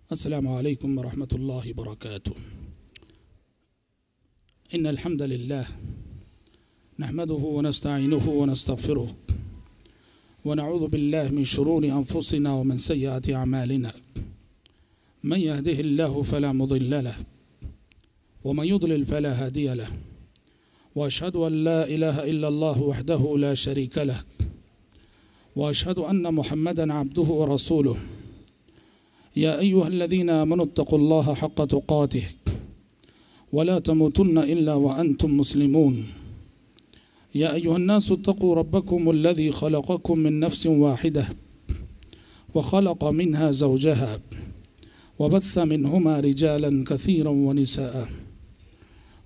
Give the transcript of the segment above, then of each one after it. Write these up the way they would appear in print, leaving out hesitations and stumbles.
अस्सलामु अलैकुम वरहमतुल्लाहि वबरकातुहू। इन्नल हम्दलिल्लाह नहमदुहु व नस्तईनुहु व नस्तगफिरुहु व नऊज़ु बिल्लाहि मिन शुरूरि अनफुसिना व मिन सय्यिआति अमालिना। मन यहदिहिल्लाहु फला मुदिल्ल लहु व मन युद्लिल फला हादिय लहु व अशहदु अन ला इलाहा इल्लल्लाहु वहदहु ला शरीका लहु व अशहदु अन्ना मुहम्मदन अब्दुहु व रसूलुहु। या अय्युहल्लज़ीना आमनुत्तक़ुल्लाहा हक़्क़ तुक़ातिह वला तमूतुन्ना इल्ला व अंतुम मुस्लिमून। या अय्युहन्नासु इत्तक़ू रब्बकुमुल्लज़ी ख़लक़कुम मिन नफ़्सिन वाहिदह व ख़लक़ मिन्हा ज़ौजहा व बस्स मिन्हुमा रिजालन कसीरन व निसाअ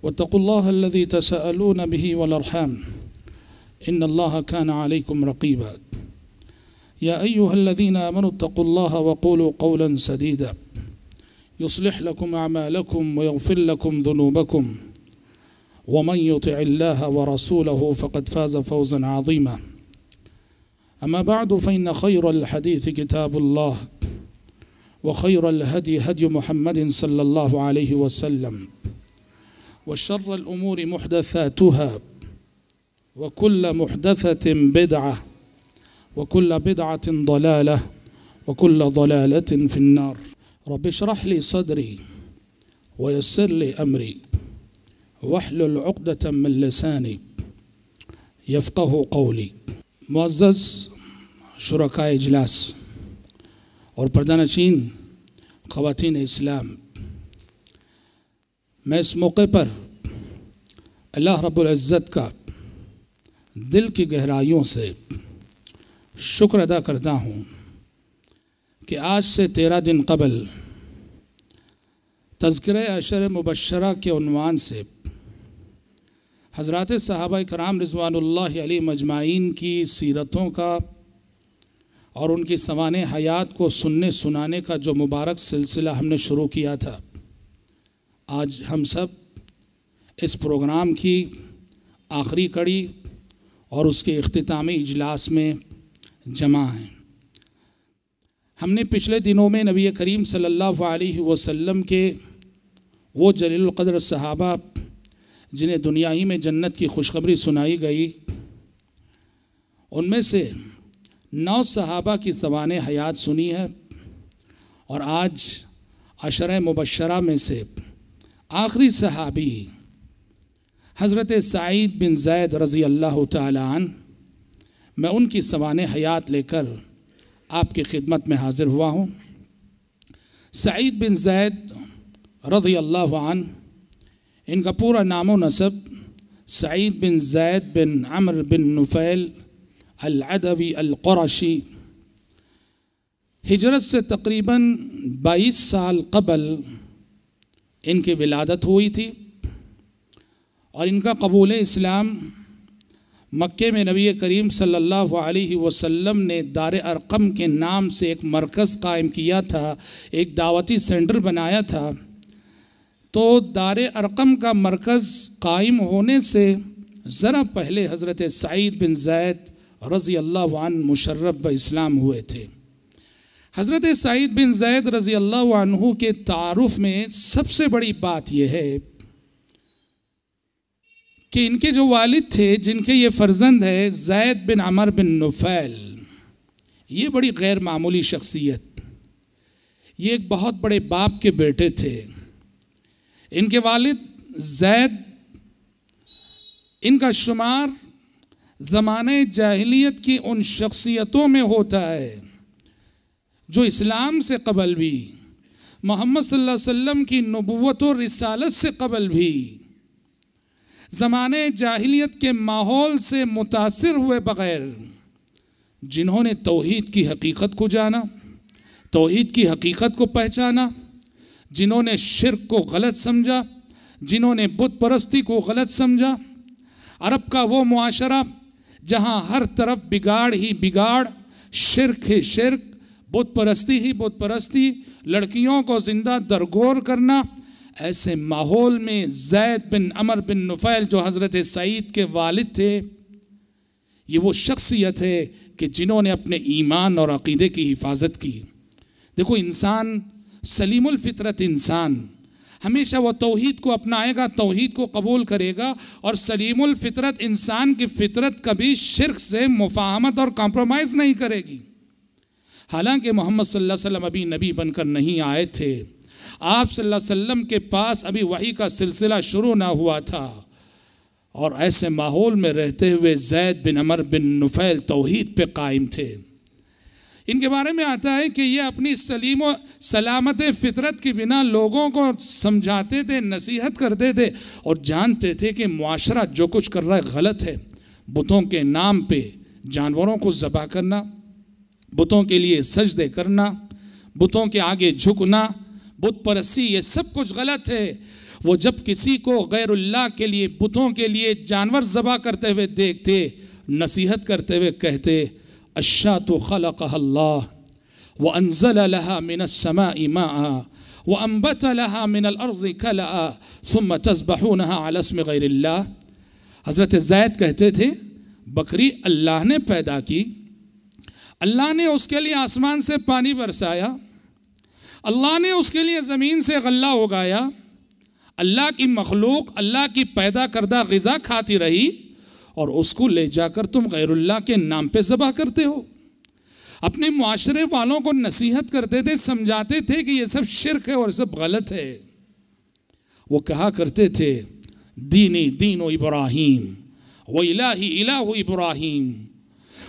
वत्तक़ुल्लाहा अल्लज़ी तसाअलून बिही वल अर्हाम इन्नल्लाहा काना अलैकुम रक़ीबा। या अय्युहल्लज़ीना आमनुत्तक़ुल्लाहा वक़ूलू क़ौलन सदीदा युस्लिह लकुम अमालकुम व यग़फ़िर लकुम ज़ुनूबकुम व मन युतिइल्लाहा व रसूलहु फ़क़द फ़ाज़ फ़ौज़न अज़ीमा। अम्मा बअदु फ़इन्न ख़ैरल हदीस किताबुल्लाह व ख़ैरल हदी हदी मुहम्मदिन सल्लल्लाहु अलैहि वसल्लम व शर्रल उमूरि मुहदसातुहा व कुल्ल मुहदसतिन बिदअह वकुल्ल बिदअतिन ज़लालह वकुल्ल ज़लालतिन फ़िन्नार। रब्बि इश्रह ली सदरी वयस्सिर ली अमरी वहलुल उक़दतम मिन लिसानी यफ़क़हू क़ौली। मुअज़्ज़ज़ शुरकाए इजलास और पर्दानशीन ख़वातीन इस्लाम, मैं इस मौके पर अल्लाह रब्बुल इज़्ज़त का दिल की गहराइयों से शुक्र अदा करता हूँ कि आज से 13 दिन कबल तज़किरे अशर मुबश्शरा के उन्वान से हज़रात सहाबाए कराम रिज़वानुल्लाहि अलैहिम अजमाइन की सीरतों का और उनकी सवाने हयात को सुनने सुनाने का जो मुबारक सिलसिला हमने शुरू किया था, आज हम सब इस प्रोग्राम की आखिरी कड़ी और उसके इख्तितामी इजलास में जमा हैं। हमने पिछले दिनों में नबी करीम सल्लल्लाहु अलैहि वसल्लम के वो जलीलुल क़द्र सहाबा जिन्हें दुनिया ही में जन्नत की खुशखबरी सुनाई गई, उनमें से 9 सहाबा की ज़बाने हयात सुनी है और आज अशर मुबश्शरा में से आखिरी सहाबी हज़रत सईद बिन ज़ैद रज़ी अल्लाह तआला अन्हु, मैं उनकी सवाने हयात लेकर आपकी खिदमत में हाज़िर हुआ हूँ। सईद बिन ज़ैद रज़ी अल्लाह अन्हु, इनका पूरा नामो नसब सईद बिन ज़ैद बिन अम्र बिन नुफ़ैल अल-अदवी अल-क़ुरशी, हिजरत से तकरीबन 22 साल कबल इनकी विलादत हुई थी और इनका कबूल इस्लाम मक्के में नबी करीम सल्लल्लाहु अलैहि वसल्लम ने दार अरक़म के नाम से एक मरकज़ कायम किया था, एक दावती सेंटर बनाया था। तो दार अरक़म का मरकज़ कायम होने से ज़रा पहले हज़रत सईद बिन ज़ैद रज़ी अल्लाह अन्हु मुशर्रफ़ ब इस्लाम हुए थे। हज़रत सईद बिन ज़ैद रज़ी अल्लाह अन्हु के तारुफ़ में सबसे बड़ी बात यह है कि इनके जो वालिद थे, जिनके ये फ़र्जंद है ज़ैद बिन अमर बिन नुफ़ैल, ये बड़ी गैर मामूली शख्सियत, ये एक बहुत बड़े बाप के बेटे थे। इनके वालिद ज़ैद, इनका शुमार ज़माने जाहिलियत की उन शख्सियतों में होता है जो इस्लाम से कबल भी, मोहम्मद सल्लल्लाहु अलैहि वसल्लम की नबुव्वत और रिसालत से कबल भी ज़माने जाहिलियत के माहौल से मुतासिर हुए बग़ैर जिन्होंने तौहीद की हकीकत को जाना, तौहीद की हकीकत को पहचाना, जिन्होंने शिर्क को गलत समझा, जिन्होंने बुत परस्ती को गलत समझा। अरब का वो मुआशरा जहाँ हर तरफ बिगाड़ ही बिगाड़, शिर्क ही शिर्क, बुत परस्ती ही बुत परस्ती, लड़कियों को जिंदा दरगोर करना, ऐसे माहौल में ज़ैद बिन अमर बिन नुफ़ैल जो हज़रत सईद के वालिद थे, ये वो शख्सियत है कि जिन्होंने अपने ईमान और अक़ीदे की हिफाजत की। देखो, इंसान सलीमुल फितरत इंसान, हमेशा वो तौहीद को अपनाएगा, तौहीद को कबूल करेगा, और सलीमुल फितरत इंसान की फितरत कभी शिर्क से मुफाहमत और कॉम्प्रोमाइज़ नहीं करेगी। हालांकि मोहम्मद सल्लल्लाहु अलैहि वसल्लम अभी नबी बनकर नहीं आए थे, आप सल्लल्लाहु अलैहि वसल्लम के पास अभी वही का सिलसिला शुरू ना हुआ था, और ऐसे माहौल में रहते हुए ज़ैद बिन अमर बिन नुफैल तौहीद पे कायम थे। इनके बारे में आता है कि ये अपनी सलीम व सलामत फितरत के बिना लोगों को समझाते थे, नसीहत करते थे, और जानते थे कि मुआशरा जो कुछ कर रहा है गलत है। बुतों के नाम पे जानवरों को ज़बह करना, बुतों के लिए सजदे करना, बुतों के आगे झुकना, बुत परस्ती, ये सब कुछ गलत है। वो जब किसी को गैरुल्लाह के लिए, बुतों के लिए जानवर ज़बह करते हुए देखते, नसीहत करते हुए कहते, अश्शातु खलक़हल्लाह व अंज़ल लहा मिनस समाई माआ व अंबत लहा मिनल अर्ज़ि कलआ सुम्मा तज़बहूनहा अला इस्मि गैरिल्लाह। हज़रत ज़ैद कहते थे, बकरी अल्लाह ने पैदा की, अल्लाह ने उसके लिए आसमान से पानी बरसाया, अल्लाह ने उसके लिए ज़मीन से गल्ला उगाया, अल्लाह की मखलूक अल्लाह की पैदा करदा ग़िज़ा खाती रही, और उसको ले जाकर तुम गैरुल्लाह के नाम पे ज़बह करते हो। अपने मुआशरे वालों को नसीहत करते थे, समझाते थे कि ये सब शिर्क है और सब गलत है। वो कहा करते थे, दीनी दीनो इब्राहीम व इलाही इलाहु इब्राहीम।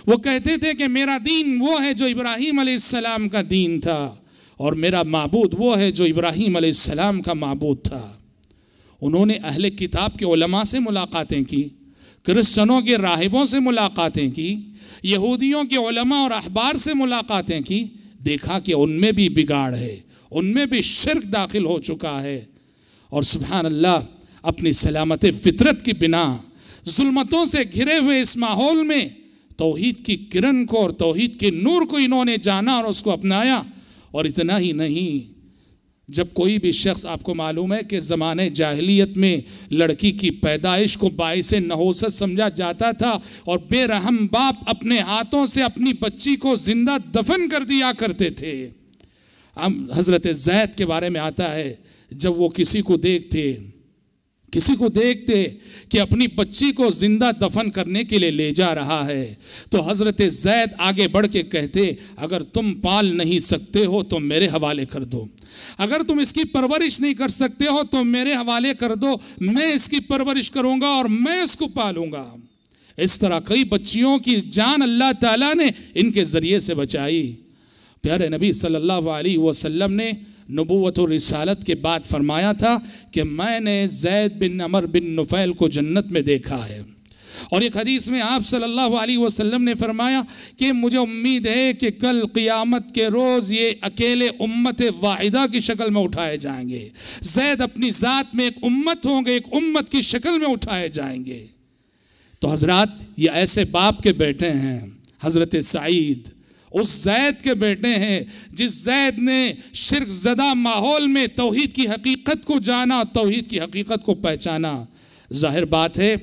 वो कहते थे कि मेरा दीन वो है जो इब्राहीम अलैहिस्सलाम का दीन था, और मेरा माबूद वो है जो इब्राहीम अलैहिस्सलाम का माबूद था। उन्होंने अहले किताब के उलमा से मुलाकातें की, क्रिश्चनों के राहिबों से मुलाकातें की, यहूदियों के उलमा और अहबार से मुलाकातें की। देखा कि उनमें भी बिगाड़ है, उनमें भी शिर्क दाखिल हो चुका है। और सुभान अल्लाह, अपनी सलामत फितरत की बिना जुल्मतों से घिरे हुए इस माहौल में तौहीद की किरण को और तौहीद के नूर को इन्होंने जाना और उसको अपनाया। और इतना ही नहीं, जब कोई भी शख्स, आपको मालूम है कि ज़माने जाहिलियत में लड़की की पैदाइश को बाइसे नहोसत समझा जाता था, और बेरहम बाप अपने हाथों से अपनी बच्ची को जिंदा दफन कर दिया करते थे। हम हज़रत ज़ैद के बारे में आता है, जब वो किसी को देखते कि अपनी बच्ची को जिंदा दफन करने के लिए ले जा रहा है, तो हज़रत ज़ैद आगे बढ़ के कहते, अगर तुम पाल नहीं सकते हो तो मेरे हवाले कर दो, अगर तुम इसकी परवरिश नहीं कर सकते हो तो मेरे हवाले कर दो, मैं इसकी परवरिश करूंगा और मैं इसको पालूंगा। इस तरह कई बच्चियों की जान अल्लाह ताला ने इनके ज़रिए से बचाई। प्यारे नबी सल्लल्लाहु अलैहि वसल्लम ने नबूवत और रिसालत के बाद फरमाया था कि मैंने ज़ैद बिन अमर बिन नुफैल को जन्नत में देखा है। और एक हदीस में आप सल्लल्लाहु अलैहि वसल्लम ने फरमाया कि मुझे उम्मीद है कि कल क़ियामत के रोज़ ये अकेले उम्मत वाहिदा की शक्ल में उठाए जाएंगे। ज़ैद अपनी ज़ात में एक उम्मत होंगे, एक उम्मत की शक्ल में उठाए जाएंगे। तो हज़रात, ये ऐसे बाप के बेटे हैं, हज़रत सईद उस ज़ैद के बेटे हैं जिस ज़ैद ने शिर्क ज़दा माहौल में तौहीद की हकीकत को जाना, तौहीद की हकीकत को पहचाना। जाहिर बात है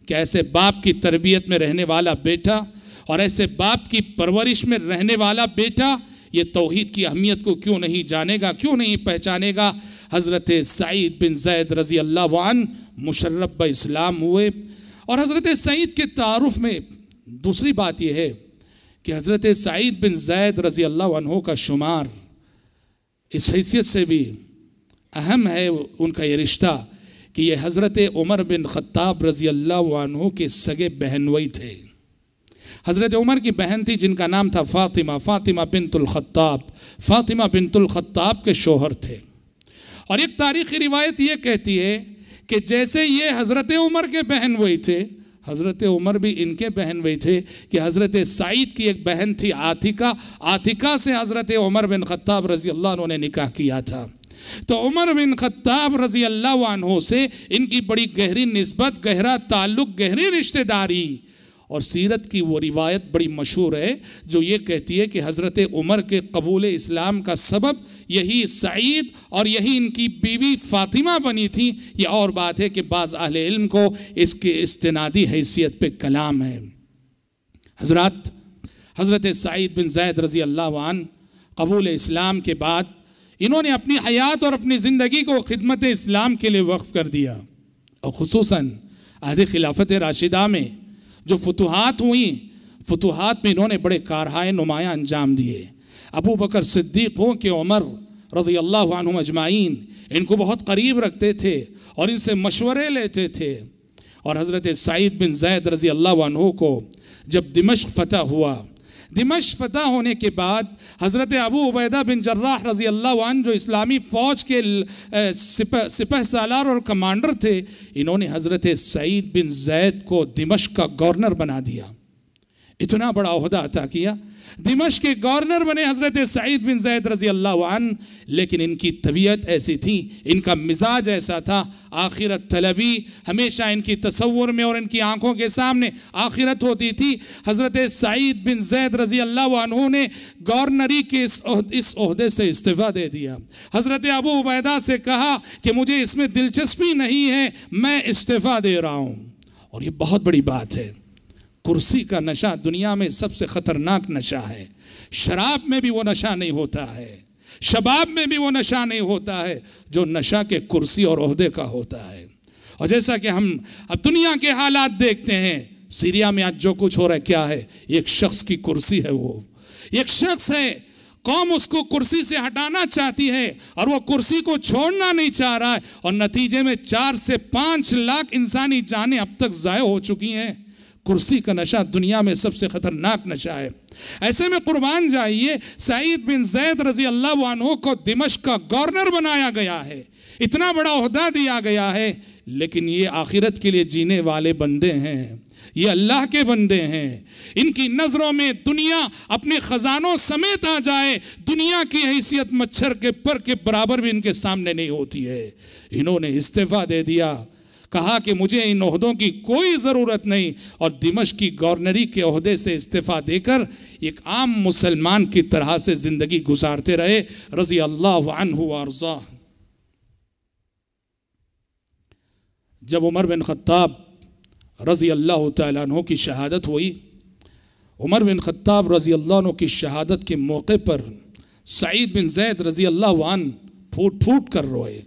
कि ऐसे बाप की तरबियत में रहने वाला बेटा और ऐसे बाप की परवरिश में रहने वाला बेटा ये तौहीद की अहमियत को क्यों नहीं जानेगा, क्यों नहीं पहचानेगा। हज़रत सईद बिन ज़ैद रज़ी अल्लाह अन्हु मुशर्रफ इस्लाम हुए। और हज़रत सईद के तारुफ में दूसरी बात यह है कि हज़रत सईद बिन ज़ैद रज़ी अल्लाह अन्हु का शुमार इस हैसियत से भी अहम है उनका ये रिश्ता कि ये हज़रत उमर बिन ख़त्ताब रज़ी अल्लाह अन्हु के सगे बहनवई थे। हज़रत उमर की बहन थी जिनका नाम था फ़ातिमा, फ़ातिमा बिनतुल ख़त्ताब, फ़ातिमा बिनतुल ख़त्ताब के शोहर थे। और एक तारीख़ी रिवायत ये कहती है कि जैसे ये हज़रत उमर के बहनवई थे, हज़रत उमर भी इनके बहन वही थे कि हज़रत सईद की एक बहन थी आतिका, आतिका से हज़रत उमर बिन ख़त्ताब रज़ी अल्लाह अन्हु ने निकाह किया था। तो उमर बिन ख़त्ताब रज़ी अल्लाह अन्हु से इनकी बड़ी गहरी निस्बत, गहरा ताल्लुक़, गहरी रिश्तेदारी। और सीरत की वो रिवायत बड़ी मशहूर है जो ये कहती है कि हज़रत उमर के कबूल इस्लाम का सबब यही सईद और यही इनकी बीवी फ़ातिमा बनी थी। ये और बात है कि बाज़ अहले इल्म को इसके इस्तिनादी हैसियत पे कलाम है। हज़रत सईद बिन ज़ैद रज़ी अल्लाह अन्हु कबूल इस्लाम के बाद इन्होंने अपनी हयात और अपनी ज़िंदगी को खिदमत इस्लाम के लिए वक्फ कर दिया। और ख़ुसूसन अहद खिलाफत राशिदा में जो फतूहात हुई, फतूहात में इन्होंने बड़े कारहाए नुमायाँ अंजाम दिए। अबू बकर सिद्दीक़ हो के उमर रज़ियल्लाहु अन्हुम अजमाइन इनको बहुत करीब रखते थे और इनसे मशवरे लेते थे। और हज़रत सईद बिन ज़ैद रज़ियल्लाहु अन्हु को जब दिमश्क फ़तह हुआ, दिमश्क फ़तह होने के बाद हज़रत अबू उबैदा बिन जर्राह रज़ियल्लाहु अन्हु जो इस्लामी फ़ौज के सिपह सालार और कमांडर थे, इन्होंने हज़रत सईद बिन ज़ैद को दिमश्क का गवर्नर बना दिया। इतना बड़ा ओहदा अता किया, दिमश्क के गवर्नर बने हज़रत सईद बिन ज़ैद रज़ियल्लाहु अन्हु। लेकिन इनकी तबीयत ऐसी थी, इनका मिजाज ऐसा था, आखिरत तलबी हमेशा इनकी तसव्वुर में और इनकी आंखों के सामने आखिरत होती थी। हज़रत सईद बिन ज़ैद रज़ियल्लाहु अन्हु ने गवर्नरी के इस ओहदे से इस्तीफ़ा दे दिया। हज़रत अबू उबैदा से कहा कि मुझे इसमें दिलचस्पी नहीं है, मैं इस्तीफ़ा दे रहा हूँ। और ये बहुत बड़ी बात है। कुर्सी का नशा दुनिया में सबसे ख़तरनाक नशा है। शराब में भी वो नशा नहीं होता है, शबाब में भी वो नशा नहीं होता है जो नशा के कुर्सी और ओहदे का होता है। और जैसा कि हम अब दुनिया के हालात देखते हैं, सीरिया में आज जो कुछ हो रहा है क्या है, एक शख्स की कुर्सी है, वो एक शख्स है, कौम उसको कुर्सी से हटाना चाहती है और वो कुर्सी को छोड़ना नहीं चाह रहा है। और नतीजे में 4 से 5 लाख इंसानी जानें अब तक ज़ाय हो चुकी हैं। कुर्सी का नशा दुनिया में सबसे खतरनाक नशा है। ऐसे में कुर्बान जाइए, सईद बिन ज़ैद रज़ियल्लाहु अन्हु को दिमश्क का गवर्नर बनाया गया है, इतना बड़ा ओहदा दिया गया है। लेकिन ये आखिरत के लिए जीने वाले बंदे हैं, ये अल्लाह के बंदे हैं। इनकी नज़रों में दुनिया अपने ख़जानों समेत आ जाए, दुनिया की हैसियत मच्छर के पर के बराबर भी इनके सामने नहीं होती है। इन्होंने इस्तीफ़ा दे दिया, कहा कि मुझे इन ओहदों की कोई ज़रूरत नहीं, और दिमश्क की गवर्नरी के ओहदे से इस्तीफ़ा देकर एक आम मुसलमान की तरह से ज़िंदगी गुजारते रहे रज़ी अल्लाह अन्हु अर्ज़ा। जब उमर बिन ख़त्ताब रज़ी अल्लाह तआला अन्हु की शहादत हुई, उमर बिन ख़त्ताब रज़ी अल्लाह अन्हु की शहादत के मौके पर सईद बिन ज़ैद रज़ी अल्लाह अन्हु फूट फूट कर रोए।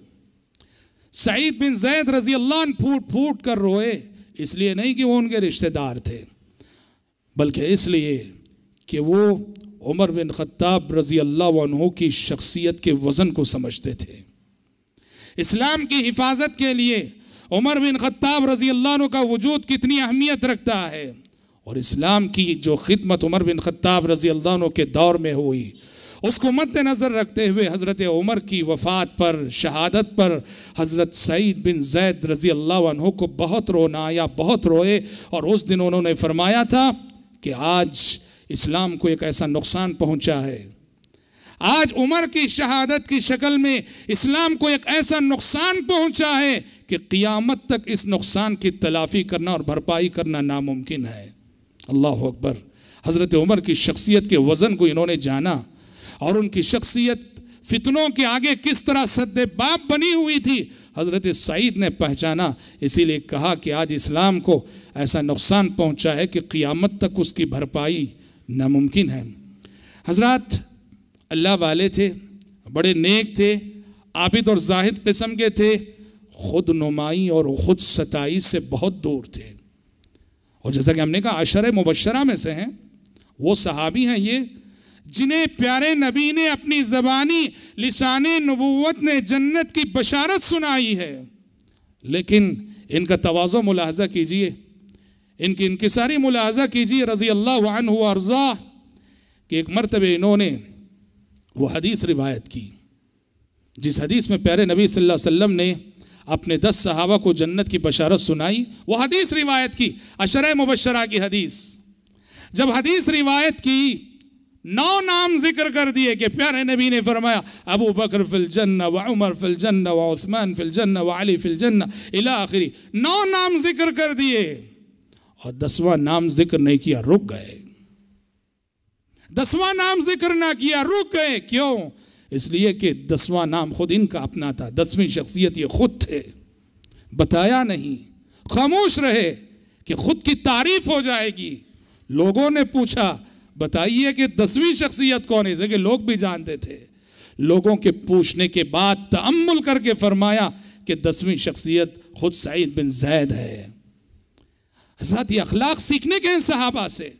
सईद बिन ज़ैद रज़ी अल्लाह अन्हु फूट फूट कर रोए, इसलिए नहीं कि वो उनके रिश्तेदार थे, बल्कि इसलिए कि वो उमर बिन ख़त्ताब रज़ी अल्लाह अन्हु की शख्सियत के वज़न को समझते थे। इस्लाम की हिफाजत के लिए उमर बिन ख़त्ताब रज़ी अल्लाह अन्हु का वजूद कितनी अहमियत रखता है, और इस्लाम की जो खिदमत उमर बिन ख़त्ताब रज़ी अल्लाह अन्हु के दौर में हुई, उसको मद्देनज़र रखते हुए हज़रत उमर की वफ़ात पर, शहादत पर हज़रत सईद बिन ज़ैद रज़ी अल्लाह अन्हु को बहुत रोना आया, बहुत रोए। और उस दिन उन्होंने फरमाया था कि आज इस्लाम को एक ऐसा नुकसान पहुँचा है, आज उमर की शहादत की शक्ल में इस्लाम को एक ऐसा नुकसान पहुँचा है कि क़ियामत तक इस नुकसान की तलाफ़ी करना और भरपाई करना नामुमकिन है। अल्लाह अकबर। हज़रत उमर की शख्सियत के वज़न को इन्होंने जाना, और उनकी शख्सियत फितनों के आगे किस तरह सद्दे बाप बनी हुई थी, हज़रत सईद ने पहचाना। इसीलिए कहा कि आज इस्लाम को ऐसा नुकसान पहुंचा है कि क़ियामत तक उसकी भरपाई नामुमकिन है। हज़रत अल्लाह वाले थे, बड़े नेक थे, आबिद और जाहिद किस्म के थे, खुद नुमाई और खुद सताई से बहुत दूर थे। और जैसा कि हमने कहा अशर मुबशरा में से हैं, वो सहाबी हैं ये जिन्हें प्यारे नबी ने अपनी ज़बानी लिसाने नबूवत ने जन्नत की बशारत सुनाई है। लेकिन इनका तवाज़ो मुलाहज़ा कीजिए, इनकी इनकिसारी मुलाहज़ा कीजिए रज़ी अल्लाह अन्हु अर्ज़ा, कि एक मरतबे इन्होंने वो हदीस रिवायत की जिस हदीस में प्यारे नबी सल्लल्लाहु अलैहि वसल्लम ने अपने 10 सहाबा को जन्नत की बशारत सुनाई। वो हदीस रिवायत की, अशर मुबशरा की हदीस। जब हदीस रिवायत की, 9 नाम जिक्र कर दिए कि प्यारे नबी ने फरमाया अबू बकर फिल जन्ना व उमर फिल जन्ना व उस्मान फिल जन्ना व अली फिल जन्ना इला आखिरी। 9 नाम जिक्र कर दिए और 10वां नाम जिक्र नहीं किया, रुक गए। 10वां नाम जिक्र ना किया, रुक गए। क्यों? इसलिए कि 10वां नाम खुद इनका अपना था, 10वीं शख्सियत ये खुद थे। बताया नहीं, खामोश रहे कि खुद की तारीफ हो जाएगी। लोगों ने पूछा बताइए कि 10वीं शख्सियत कौन है, कि लोग भी जानते थे। लोगों के पूछने के बाद तअम्मुल करके फरमाया कि 10वीं शख्सियत खुद सईद बिन ज़ैद है। हज़रत ये अखलाक सीखने के हैं सहाबा से।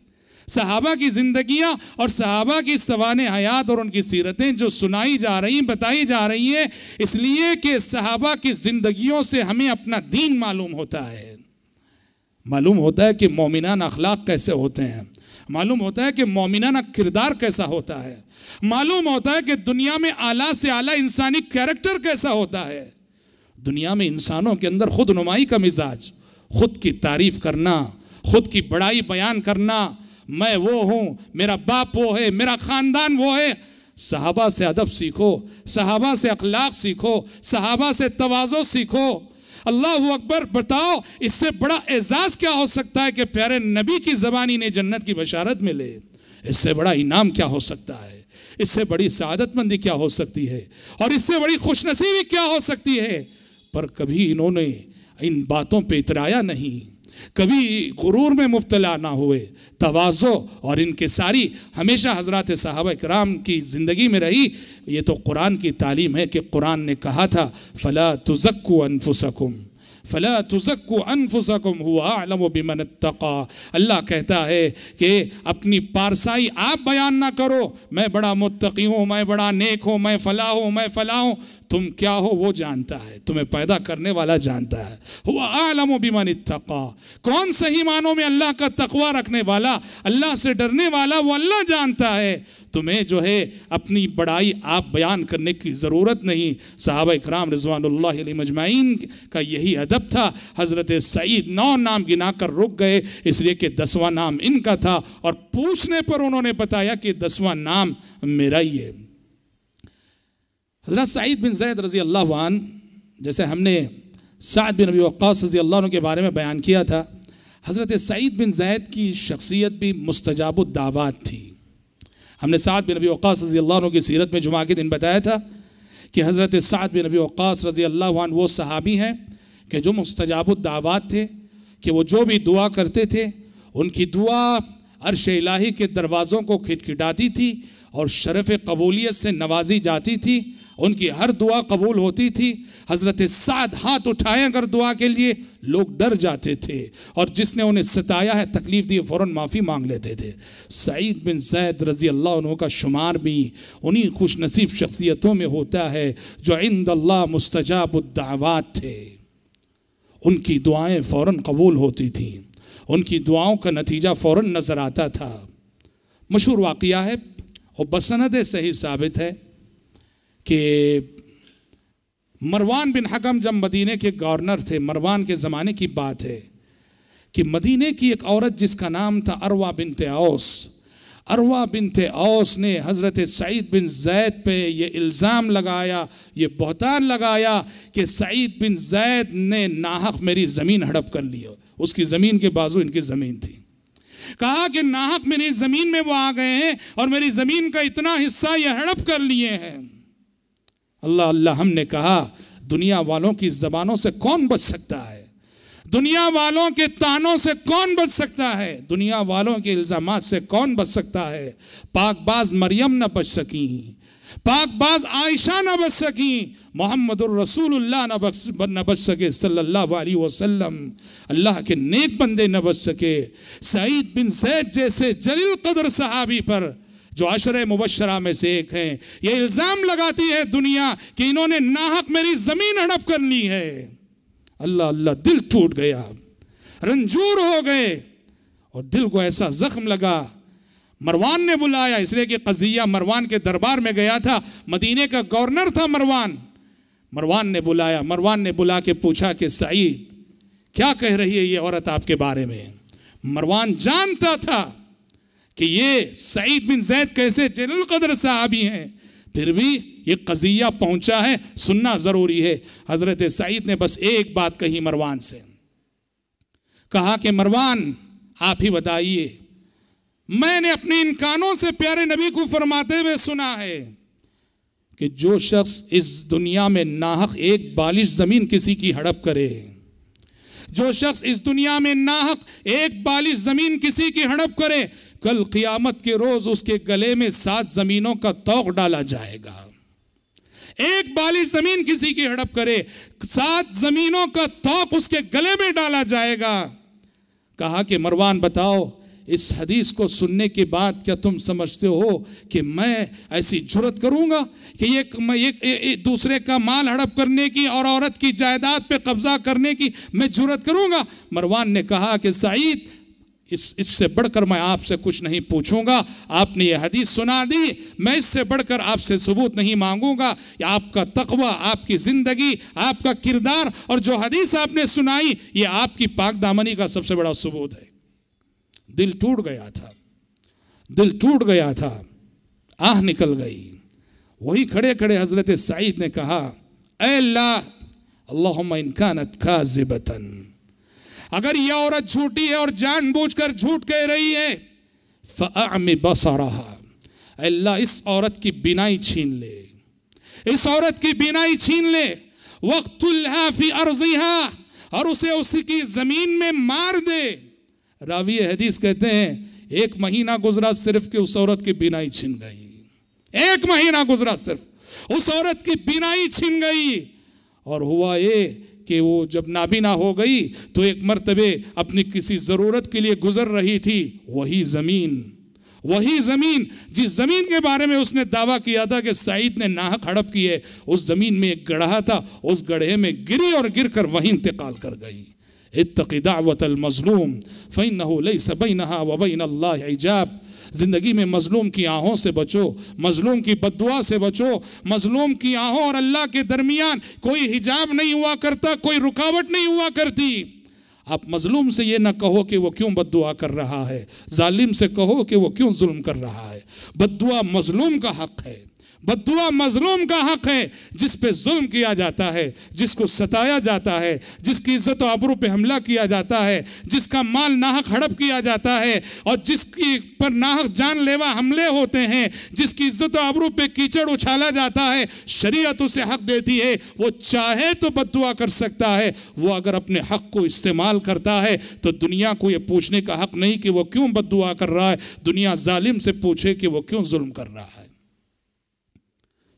सहाबा की ज़िंदगियाँ और सहाबा की सवाने हयात और उनकी सीरतें जो सुनाई जा रही, बताई जा रही हैं, इसलिए कि सहाबा की ज़िंदगियों से हमें अपना दीन मालूम होता है। मालूम होता है कि मोमिनाना अखलाक कैसे होते हैं, मालूम होता है कि मोमिनाना किरदार कैसा होता है, मालूम होता है कि दुनिया में आला से आला इंसानी कैरेक्टर कैसा होता है। दुनिया में इंसानों के अंदर खुद नुमाई का मिजाज, खुद की तारीफ करना, खुद की बड़ाई बयान करना, मैं वो हूँ, मेरा बाप वो है, मेरा ख़ानदान वो है। सहाबा से अदब सीखो, सहाबा से अखलाक सीखो, सहाबा से तवाज़ो सीखो। अल्लाह अकबर। बताओ इससे बड़ा एजाज़ क्या हो सकता है कि प्यारे नबी की ज़बानी ने जन्नत की बशारत मिले। इससे बड़ा इनाम क्या हो सकता है, इससे बड़ी सआदतमंदी क्या हो सकती है, और इससे बड़ी खुशनसीबी क्या हो सकती है। पर कभी इन्होंने इन बातों पे इतराया नहीं, कभी गुरूर में मुब्तला ना हुए। तवाज़ो और इनकिसारी हमेशा हज़रात सहाबा किराम की ज़िंदगी में रही। ये तो कुरान की तालीम है कि कुरान ने कहा था फ़ला तुज़क्कू अनफुसकुम फ़ला तुज़क्कू अनफुसकुम हुवा अअलमु बिमन इत्तक़ा। अल्लाह कहता है कि अपनी पारसाई आप बयान ना करो, मैं बड़ा मुत्तक़ी हूँ, मैं बड़ा नेक हूँ, मैं फ़लाह हूँ, मैं फ़लाह हूँ। तुम क्या हो वो जानता है, तुम्हें पैदा करने वाला जानता है। हुवा अअलमु बिमन इत्तक़ा। कौन सही मानों में अल्लाह का तक़वा रखने वाला, अल्लाह से डरने वाला, वो अल्लाह जानता है। तुम्हें जो है अपनी बड़ाई आप बयान करने की ज़रूरत नहीं। सहाबा इकराम रिज़वानुल्लाहि अलैहिम अजमाइन का यही अदब था। हज़रत सईद 9 नाम गिना कर रुक गए, इसलिए कि 10वां नाम इनका था, और पूछने पर उन्होंने बताया कि 10वां नाम मेरा ही है। हज़रत सईद बिन ज़ैद रज़ी अल्लाह अन्हु, जैसे हमने साद बिन अबी वक्कास रज़ी अल्लाह अन्हु के बारे में बयान किया था, हज़रत सईद बिन ज़ैद की शख्सियत भी मुस्तजाबुद दावात थी। हमने साद बिन अबी वक्कास रज़ी अल्लाह अन्हु की सीरत में जुमा के दिन बताया था कि हज़रत साद बिन अबी वक्कास रज़ी अल्लाह अन्हु वो सहाबी हैं कि जो मुस्तजाबुद दावात थे, कि वो जो भी दुआ करते थे उनकी दुआ अर्श इलाही के दरवाज़ों को खिटखिटाती थी और शरफ़ कबूलियत से नवाजी जाती थी। उनकी हर दुआ कबूल होती थी। हज़रत साद हाथ उठाए अगर दुआ के लिए, लोग डर जाते थे, और जिसने उन्हें सताया है, तकलीफ़ दी, फ़ौरन माफ़ी मांग लेते थे। सईद बिन ज़ैद रज़ी अल्लाह अन्हु का शुमार भी उन्हीं खुश नसीब शख्सियतों में होता है जो इंदल्लाह मुस्तजाबुद दावात थे। उनकी दुआएँ फ़ौरन कबूल होती थीं, उनकी दुआओं का नतीजा फ़ौरन नज़र आता था। मशहूर वाक़या है और बसनद सही साबित है कि मरवान बिन हकम जब मदीने के गवर्नर थे, मरवान के ज़माने की बात है कि मदीने की एक औरत जिसका नाम था अरवा बिनते औस, अरवा बिनते औस ने हज़रत सईद बिन ज़ैद पे ये इल्ज़ाम लगाया, ये बहतान लगाया कि सईद बिन ज़ैद ने नाहक मेरी ज़मीन हड़प कर ली। उसकी ज़मीन के बाजू इनकी ज़मीन थी। कहा कि नाहक मेरी ज़मीन में वो आ गए हैं और मेरी ज़मीन का इतना हिस्सा ये हड़प कर लिए हैं। अल्लाह अल्लाह। हमने कहा दुनिया वालों की ज़बानों से कौन बच सकता है, दुनिया वालों के तानों से कौन बच सकता है, दुनिया वालों के इल्ज़ामात से कौन बच सकता है। पाकबाज मरियम न बच सकी, पाकबाज आयशा न बच सकी, मोहम्मदुर रसूलुल्लाह न बच सके सल्लल्लाहु अलैहि वसल्लम, अल्लाह के नेक बंदे न बच सके। सईद बिन ज़ैद जैसे जलील कदर सहाबी पर जो अशरे मुबशरा में से एक हैं, ये इल्ज़ाम लगाती है दुनिया कि इन्होंने नाहक मेरी ज़मीन हड़प कर ली है। अल्लाह अल्लाह। दिल टूट गया, रंजूर हो गए, और दिल को ऐसा ज़ख्म लगा। मरवान ने बुलाया, इसलिए कि क़ज़िया मरवान के दरबार में गया था, मदीने का गवर्नर था मरवान। मरवान ने बुलाया, मरवान ने बुला के पूछा कि सईद क्या कह रही है ये औरत आपके बारे में। मरवान जानता था कि ये सईद बिन ज़ैद कैसे जलील क़द्र सहाबी हैं, फिर भी ये क़ज़िया पहुंचा है, सुनना ज़रूरी है। हज़रत सईद ने बस एक बात कही मरवान से, कहा कि मरवान आप ही बताइए, मैंने अपने इन कानों से प्यारे नबी को फरमाते हुए सुना है कि जो शख्स इस दुनिया में नाहक एक बालिश ज़मीन किसी की हड़प करे, जो शख्स इस दुनिया में नाहक एक बालिश ज़मीन किसी की हड़प करे, कल क़ियामत के रोज़ उसके गले में 7 ज़मीनों का तौक डाला जाएगा। एक बाली जमीन किसी की हड़प करे 7 जमीनों का तौक उसके गले में डाला जाएगा। कहा कि मरवान बताओ, इस हदीस को सुनने के बाद क्या तुम समझते हो कि मैं ऐसी जुर्रत करूंगा कि ये दूसरे का माल हड़प करने की और औरत की जायदाद पे कब्जा करने की मैं जुर्रत करूंगा? मरवान ने कहा कि सईद, इससे बढ़कर मैं आपसे कुछ नहीं पूछूंगा। आपने ये हदीस सुना दी, मैं इससे बढ़कर आपसे सबूत नहीं मांगूंगा। आपका तकवा, आपकी जिंदगी, आपका किरदार और जो हदीस आपने सुनाई, ये आपकी पाक दामनी का सबसे बड़ा सबूत है। दिल टूट गया था, दिल टूट गया था, आह निकल गई। वही खड़े खड़े हजरत सईद ने कहा, ऐ अल्लाह, अल्लाहुम्मा इन कानत काज़िबतन, अगर यह औरत झूठी है और जानबूझकर झूठ कह रही है, फ़अअमी बसरहा, अल्लाह इस औरत की बीनाई छीन ले, इस औरत की बीनाई छीन ले, वक़्तुलहा फ़ी अर्ज़िहा, और उसे उसकी जमीन में मार दे। रावी हदीस कहते हैं 1 महीना गुजरा सिर्फ कि उस औरत की बीनाई छिन गई। 1 महीना गुजरा सिर्फ उस औरत की बीनाई छिन गई। और हुआ ये कि वो जब नाबीना हो गई तो एक मर्तबे अपनी किसी ज़रूरत के लिए गुजर रही थी, वही ज़मीन जिस ज़मीन के बारे में उसने दावा किया था कि सईद ने नाहक हड़प की है, उस ज़मीन में एक गड्ढा था, उस गड्ढे में गिरी और गिरकर वहीं इंतकाल कर गई। इत्तक़ी दाअवतल मज़लूम फ़इन्नहु लैसा बैनहा व बैनल्लाहि हिजाब। जिंदगी में मजलूम की आहों से बचो, मजलूम की बद्दुआ से बचो। मजलूम की आहों और अल्लाह के दरमियान कोई हिजाब नहीं हुआ करता, कोई रुकावट नहीं हुआ करती। आप मजलूम से ये ना कहो कि वो क्यों बद्दुआ कर रहा है, जालिम से कहो कि वो क्यों जुल्म कर रहा है। बद्दुआ मजलूम का हक है, बद्दुआ मजलूम का हक है। जिस पे जुल्म किया जाता है, जिसको सताया जाता है, जिसकी इज्जत और आबरू पे हमला किया जाता है, जिसका माल नाहक हड़प किया जाता है और जिसकी पर नाहक जानलेवा हमले होते हैं, जिसकी इज्जत और आबरू पे कीचड़ उछाला जाता है, शरीयत उसे हक देती है। वो चाहे तो बद्दुआ कर सकता है, वो अगर अपने हक को इस्तेमाल करता है तो दुनिया को ये पूछने का हक नहीं कि वो क्यों बद्दुआ कर रहा है। दुनिया जालिम से पूछे कि वो क्यों जुल्म कर रहा है।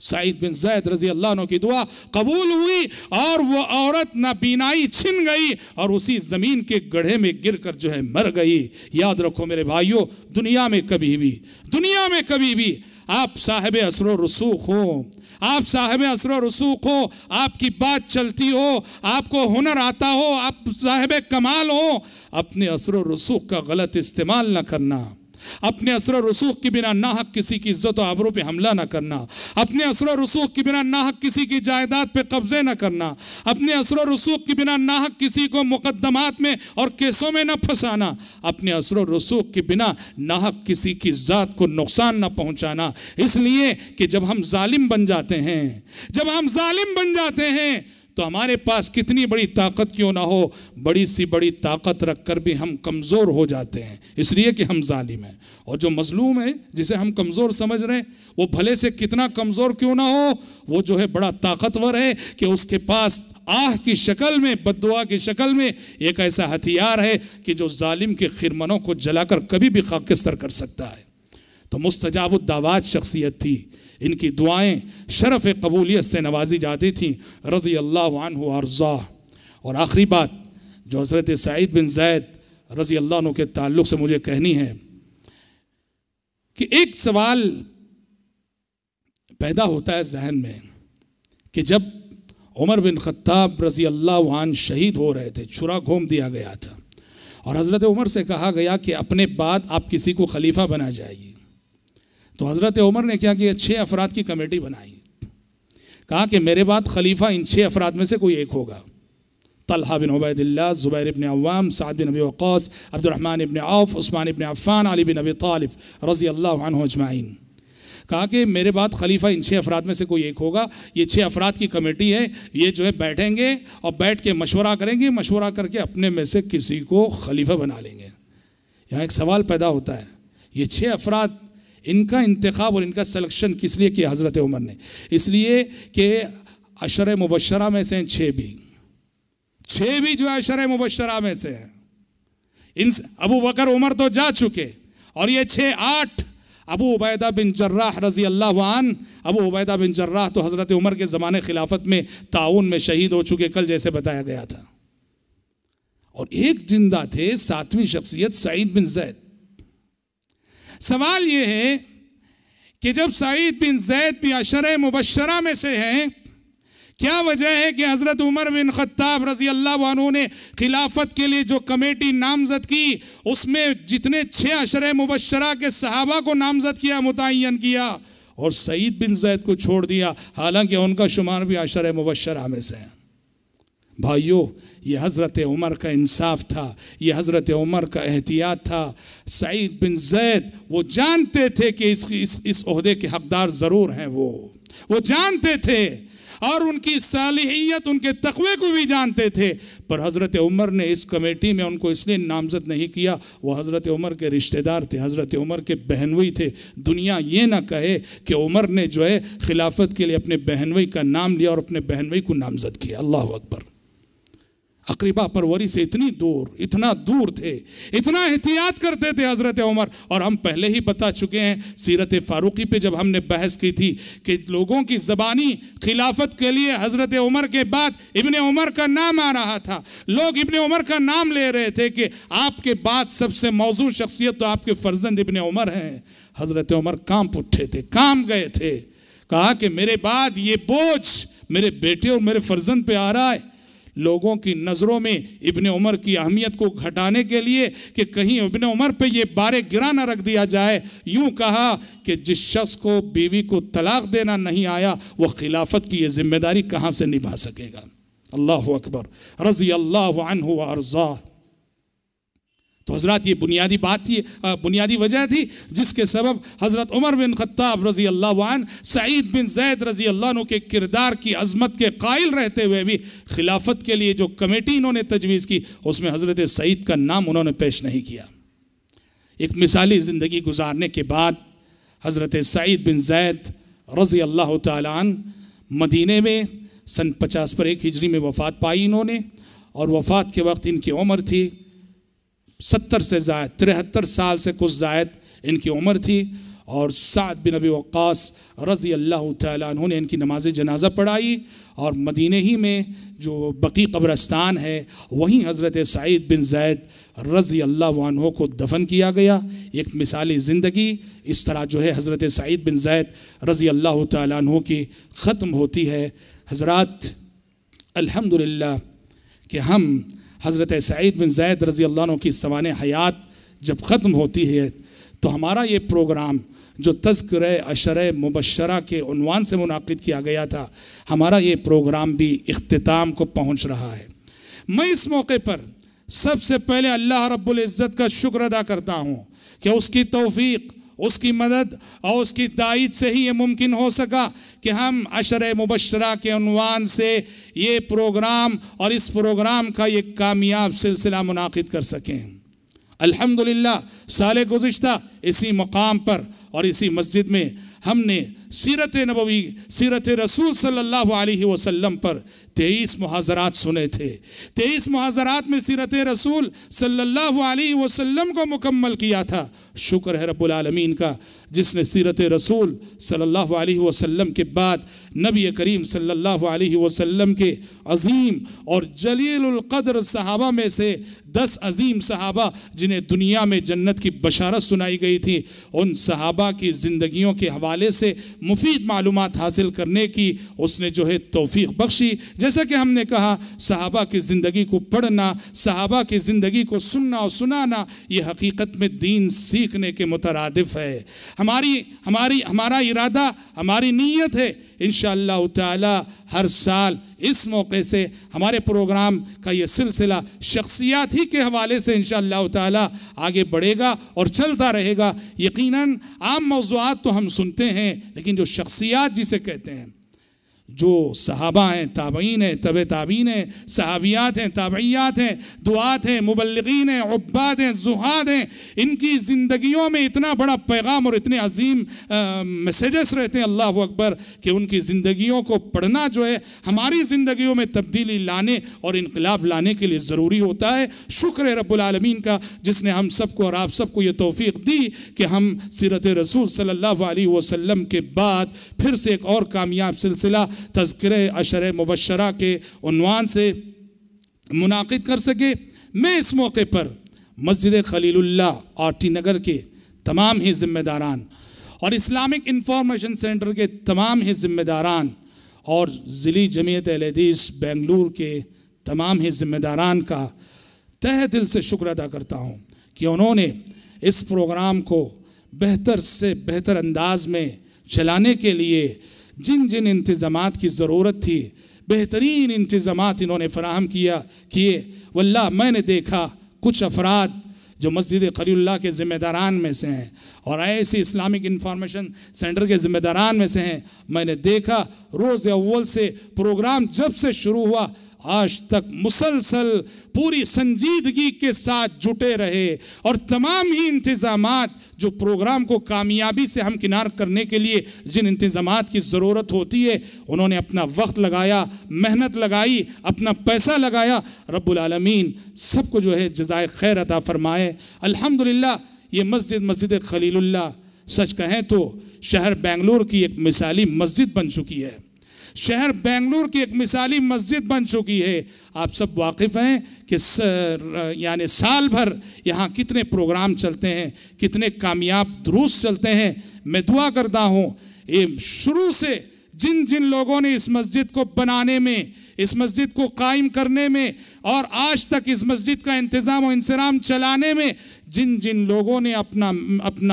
सईद बिन ज़ैद रजी अल्लाह अन्हु की दुआ कबूल हुई और वो औरत नाबीनाई छिन गई और उसी ज़मीन के गड्ढे में गिरकर जो है मर गई। याद रखो मेरे भाइयों, दुनिया में कभी भी आप साहिब असर रसूख हो, आप साहिब असर रसूख हो, आपकी बात चलती हो, आपको हुनर आता हो, आप साहिब कमाल हो, अपने असर रसूख का गलत इस्तेमाल न करना। अपने असर रसूख के बिना नाहक किसी की इज्जत और आबरू पे हमला न करना। अपने असर रसूख के बिना नाहक किसी की जायदाद पे कब्जे न करना। अपने असर रसूख के बिना नाहक किसी को मुकद्दमात में और केसों में न फंसाना। अपने असर रसूख के बिना नाहक किसी की जात को नुकसान न पहुंचाना। इसलिए कि जब हम जालिम बन जाते हैं तो हमारे पास कितनी बड़ी ताकत क्यों ना हो, बड़ी सी बड़ी ताकत रखकर भी हम कमज़ोर हो जाते हैं, इसलिए कि हम जालिम हैं। और जो मजलूम है, जिसे हम कमज़ोर समझ रहे हैं, वो भले से कितना कमज़ोर क्यों ना हो, वो जो है बड़ा ताकतवर है कि उसके पास आह की शक्ल में, बद्दुआ की शक्ल में एक ऐसा हथियार है कि जो जालिम के खिरमनों को जलाकर कभी भी खाकिस्तर कर सकता है। तो मुस्तजाबुद दावात शख्सियत थी। इनकी दुआएं शरफ़ कबूलियत से नवाजी जाती थीं रज़ी अल्लाह अन्हु अर्ज़ा। और आखिरी बात जो हज़रत सईद बिन ज़ैद रज़ी अल्लाह अन्हु के ताल्लुक़ से मुझे कहनी है कि एक सवाल पैदा होता है जहन में कि जब उमर बिन ख़त्ताब रज़ी अल्लाह अन्हु शहीद हो रहे थे, छुरा घोंप दिया गया था और हज़रत उमर से कहा गया कि अपने बाद आप किसी को खलीफा बना जाइए। तो हज़रत उमर ने क्या किया, 6 अफराद की कमेटी बनाई। कहा कि मेरे बाद खलीफा इन 6 अफराद में से कोई एक होगा। Talha bin Ubaidullah, Zubair ibn Awwam, Saad bin Abi Waqqas, Abdurrahman ibn Auf, Usman ibn Affan, Ali bin Abi Talib रज़ी अल्लाह अन्हु अजमाइन। कहा कि मेरे बाद खलीफा इन 6 अफराद में से कोई एक होगा। ये 6 अफराद की कमेटी है, ये जो है बैठेंगे और बैठ के मशवरा करेंगे, मशवरा करके अपने में से किसी को खलीफा बना लेंगे। यहाँ एक सवाल पैदा होता है, ये 6 अफराद, इनका इंतखाब और इनका सिलेक्शन किस लिए किया हज़रत उमर ने? इसलिए कि अशर मुबशरा में से 6 भी जो है अशर मुबशरा में से है। इन अबू बकर उमर तो जा चुके और ये 6 8 अबू उबैदा बिन जर्राह रज़ी अल्लाह अन्हु, अबू उबैदा बिन जर्राह तो हज़रत उमर के ज़माने खिलाफत में ताउन में शहीद हो चुके, कल जैसे बताया गया था। और एक जिंदा थे, सातवीं शख्सियत सईद बिन ज़ैद। सवाल ये है कि जब सईद बिन ज़ैद भी अशरे मुबश्शरा में से हैं, क्या वजह है कि हज़रत उमर बिन ख़त्ताब रज़ी अल्लाह अन्हु ने खिलाफत के लिए जो कमेटी नामज़द की, उसमें जितने 6 अशरे मुबश्शरा के सहाबा को नामज़द किया, मुतय्यन किया, और सईद बिन ज़ैद को छोड़ दिया, हालांकि उनका शुमार भी अशरे मुबश्शरा में से है। भाइयों, ये हज़रत उमर का इंसाफ था, ये हज़रत उमर का एहतियात था। सईद बिन ज़ैद वो जानते थे कि इस ओहदे के हकदार ज़रूर हैं, वो जानते थे, और उनकी सालिहियत, उनके तक़वे को भी जानते थे। पर हज़रत उमर ने इस कमेटी में उनको इसलिए नामज़द नहीं किया, वो हज़रत उमर के रिश्तेदार थे, हज़रत उमर के बहनोई थे। दुनिया ये ना कहे कि उमर ने जो है खिलाफत के लिए अपने बहनोई का नाम लिया और अपने बहनोई को नामज़द किया। अल्लाह अकबर। अक़रीबा परवरी से इतना दूर थे, इतना एहतियात करते थे हज़रत उमर। और हम पहले ही बता चुके हैं सीरत फ़ारूक़ी पे जब हमने बहस की थी कि लोगों की ज़बानी खिलाफत के लिए हज़रत उमर के बाद इब्ने उमर का नाम आ रहा था। लोग इब्ने उमर का नाम ले रहे थे कि आपके बाद सबसे मौजू शख्सियत तो आपके फ़र्जंद इब्ने उमर हैं। हज़रत उमर कांप उठे थे, काम गए थे, कहा कि मेरे बाद ये बोझ मेरे बेटे और मेरे फ़र्जंद पे आ रहा है। लोगों की नज़रों में इब्ने उमर की अहमियत को घटाने के लिए कि कहीं इब्ने उमर पे ये बारे गिरा न रख दिया जाए, यूं कहा कि जिस शख्स को बीवी को तलाक देना नहीं आया, वह खिलाफत की ये जिम्मेदारी कहाँ से निभा सकेगा। अल्लाह अकबर। रज़ी अल्लाह अन्हु व अर्ज़ा। तो हज़रत ये बुनियादी बात थी, बुनियादी वजह थी जिसके सबब हज़रत उमर बिन ख़त्ताब रज़ी अल्लाह अन्हु सईद बिन ज़ैद रज़ी अल्लाह अन्हु के किरदार की अज़मत के कायल रहते हुए भी खिलाफत के लिए जो कमेटी इन्होंने तजवीज़ की, उसमें हज़रत सईद का नाम उन्होंने पेश नहीं किया। एक मिसाली ज़िंदगी गुजारने के बाद हज़रत सईद बिन ज़ैद रज़ी अल्लाह तआला अन्हु मदीने में सन 50 पर 1 हिजरी में वफ़ात पाई इन्होंने, और वफ़ात के वक्त इनकी उम्र थी 70 से ज़ायद, 73 साल से कुछ ज़ायद इनकी उम्र थी। और साद बिन अबी वक्कास रज़ी अल्लाह तआला अन्हु ने इनकी नमाज जनाजा पढ़ाई, और मदीने ही में जो बकी कब्रस्तान है वहीं हज़रत सईद बिन ज़ैद रज़ी अल्लाह अन्हु को दफन किया गया। एक मिसाली ज़िंदगी इस तरह जो है हज़रत सईद बिन ज़ैद रज़ी अल्लाह तआला अन्हु की ख़त्म होती है। हज़रात, अल्हम्दुलिल्लाह कि हम हज़रत सईद बिन ज़ैद रज़ी अल्लाह अन्हु की सवाने हयात जब ख़त्म होती है तो हमारा ये प्रोग्राम जो तज़किरे अशरे मुबश्शरा के उन्वान से मुनाक़िद किया गया था, हमारा ये प्रोग्राम भी इख्तिताम को पहुँच रहा है। मैं इस मौके पर सबसे पहले अल्लाह रब्बुल इज़्ज़त का शुक्र अदा करता हूँ कि उसकी तौफ़ीक़, उसकी मदद और उसकी ताईद से ही ये मुमकिन हो सका कि हम अशरे मुबश्शरा के उन्वान से ये प्रोग्राम और इस प्रोग्राम का ये कामयाब सिलसिला मुनाक़िद कर सकें। अल्हम्दुलिल्लाह साल गुज़िश्ता इसी मुकाम पर और इसी मस्जिद में हमने सीरत नबवी, सीरत रसूल सल्लल्लाहु अलैहि वसल्लम पर 23 मुहाज़रात सुने थे। 23 मुहाज़रात में सीरत रसूल सल्लल्लाहु अलैहि वसल्लम को मुकम्मल किया था। शुक्र है रब्बुल आलमीन का जिसने सीरत रसूल सल्लल्लाहु अलैहि वसल्लम के बाद नबी करीम सल्लल्लाहु अलैहि वसल्लम के अज़ीम और जलीलुल क़द्र सहाबा में से 10 अज़ीम सहाबा जिन्हें दुनिया में जन्नत की बशारत सुनाई गई थी, उन सहाबा की ज़िंदगियों के हवाले से मुफीद मालूमात हासिल करने की उसने जो है तौफीक बख्शी। जैसा कि हमने कहा, सहाबा की ज़िंदगी को पढ़ना, सहाबा की ज़िंदगी को सुनना और सुनाना, ये हकीकत में दीन सीखने के मुतरादिफ है। हमारा इरादा, हमारी नीयत है इंशाअल्लाह ताला हर साल इस मौके से हमारे प्रोग्राम का ये सिलसिला शख्सियात ही के हवाले से इंशाअल्लाह ताला आगे बढ़ेगा और चलता रहेगा। यकीनन आम मौज़ूआत तो हम सुनते हैं, लेकिन जो शख्सियात जिसे कहते हैं, जो सहाबा हैं, ताबईन हैं, तबे ताबीन हैं, सहाबियात हैं, ताबईयात हैं, दुआत हैं, मुबल्लिगीन हैं, उब्बाद हैं, ज़ुहाद हैं, इनकी ज़िंदगियों में इतना बड़ा पैगाम और इतने अजीम मैसेजेस रहते हैं, अल्लाह अकबर, कि उनकी ज़िंदगियों को पढ़ना जो है हमारी ज़िंदगियों में तब्दीली लाने और इनकलाब लाने के लिए ज़रूरी होता है। शुक्र है रब्बुल आलमीन का जिसने हम सबको और आप सबको ये तौफीक दी कि हम सीरत रसूल सल्लल्लाहु अलैहि वसल्लम के बाद फिर से एक और कामयाब सिलसिला तज़किरे अशर मुबश्शरा के उन्वान से मुनाकिद कर सके। मैं इस मौके पर मस्जिद खलीलुल्लाह आरटी नगर के तमाम ही ज़िम्मेदारान और इस्लामिक इंफॉर्मेशन सेंटर के तमाम ही ज़िम्मेदारान और ज़िली जमीयत अहले हदीस बेंगलुरु के तमाम ही ज़िम्मेदारान का तहे दिल से शुक्र अदा करता हूँ कि उन्होंने इस प्रोग्राम को बेहतर से बेहतर अंदाज में चलाने के लिए जिन जिन इंतज़ामात की ज़रूरत थी बेहतरीन इंतज़ामात इन्होंने फ़राहम किए। वल्लाह मैंने देखा कुछ अफराद जो मस्जिद खलीलुल्लाह के ज़िम्मेदारान में से हैं और ऐसे इस्लामिक इंफॉर्मेशन सेंटर के ज़िम्मेदारान में से हैं, मैंने देखा रोज़ अव्वल से प्रोग्राम जब से शुरू हुआ आज तक मुसलसल पूरी संजीदगी के साथ जुटे रहे और तमाम ही इंतज़ामात जो प्रोग्राम को कामयाबी से हमकिनार करने के लिए जिन इंतज़ामात की ज़रूरत होती है उन्होंने अपना वक्त लगाया, मेहनत लगाई, अपना पैसा लगाया। रब्बुल आलमीन सबको जो है जज़ाए खैर अता फरमाए। अल्हम्दुलिल्लाह ये मस्जिद खलीलुल्लाह सच कहें तो शहर बेंगलुरु की एक मिसाली मस्जिद बन चुकी है। शहर बेंगलुरु की एक मिसाली मस्जिद बन चुकी है। आप सब वाकिफ़ हैं कि यानी साल भर यहाँ कितने प्रोग्राम चलते हैं, कितने कामयाब दुरूस चलते हैं। मैं दुआ करता हूँ ये शुरू से जिन जिन लोगों ने इस मस्जिद को बनाने में, इस मस्जिद को कायम करने में और आज तक इस मस्जिद का इंतज़ाम और इंसराम चलाने में जिन जिन लोगों ने अपना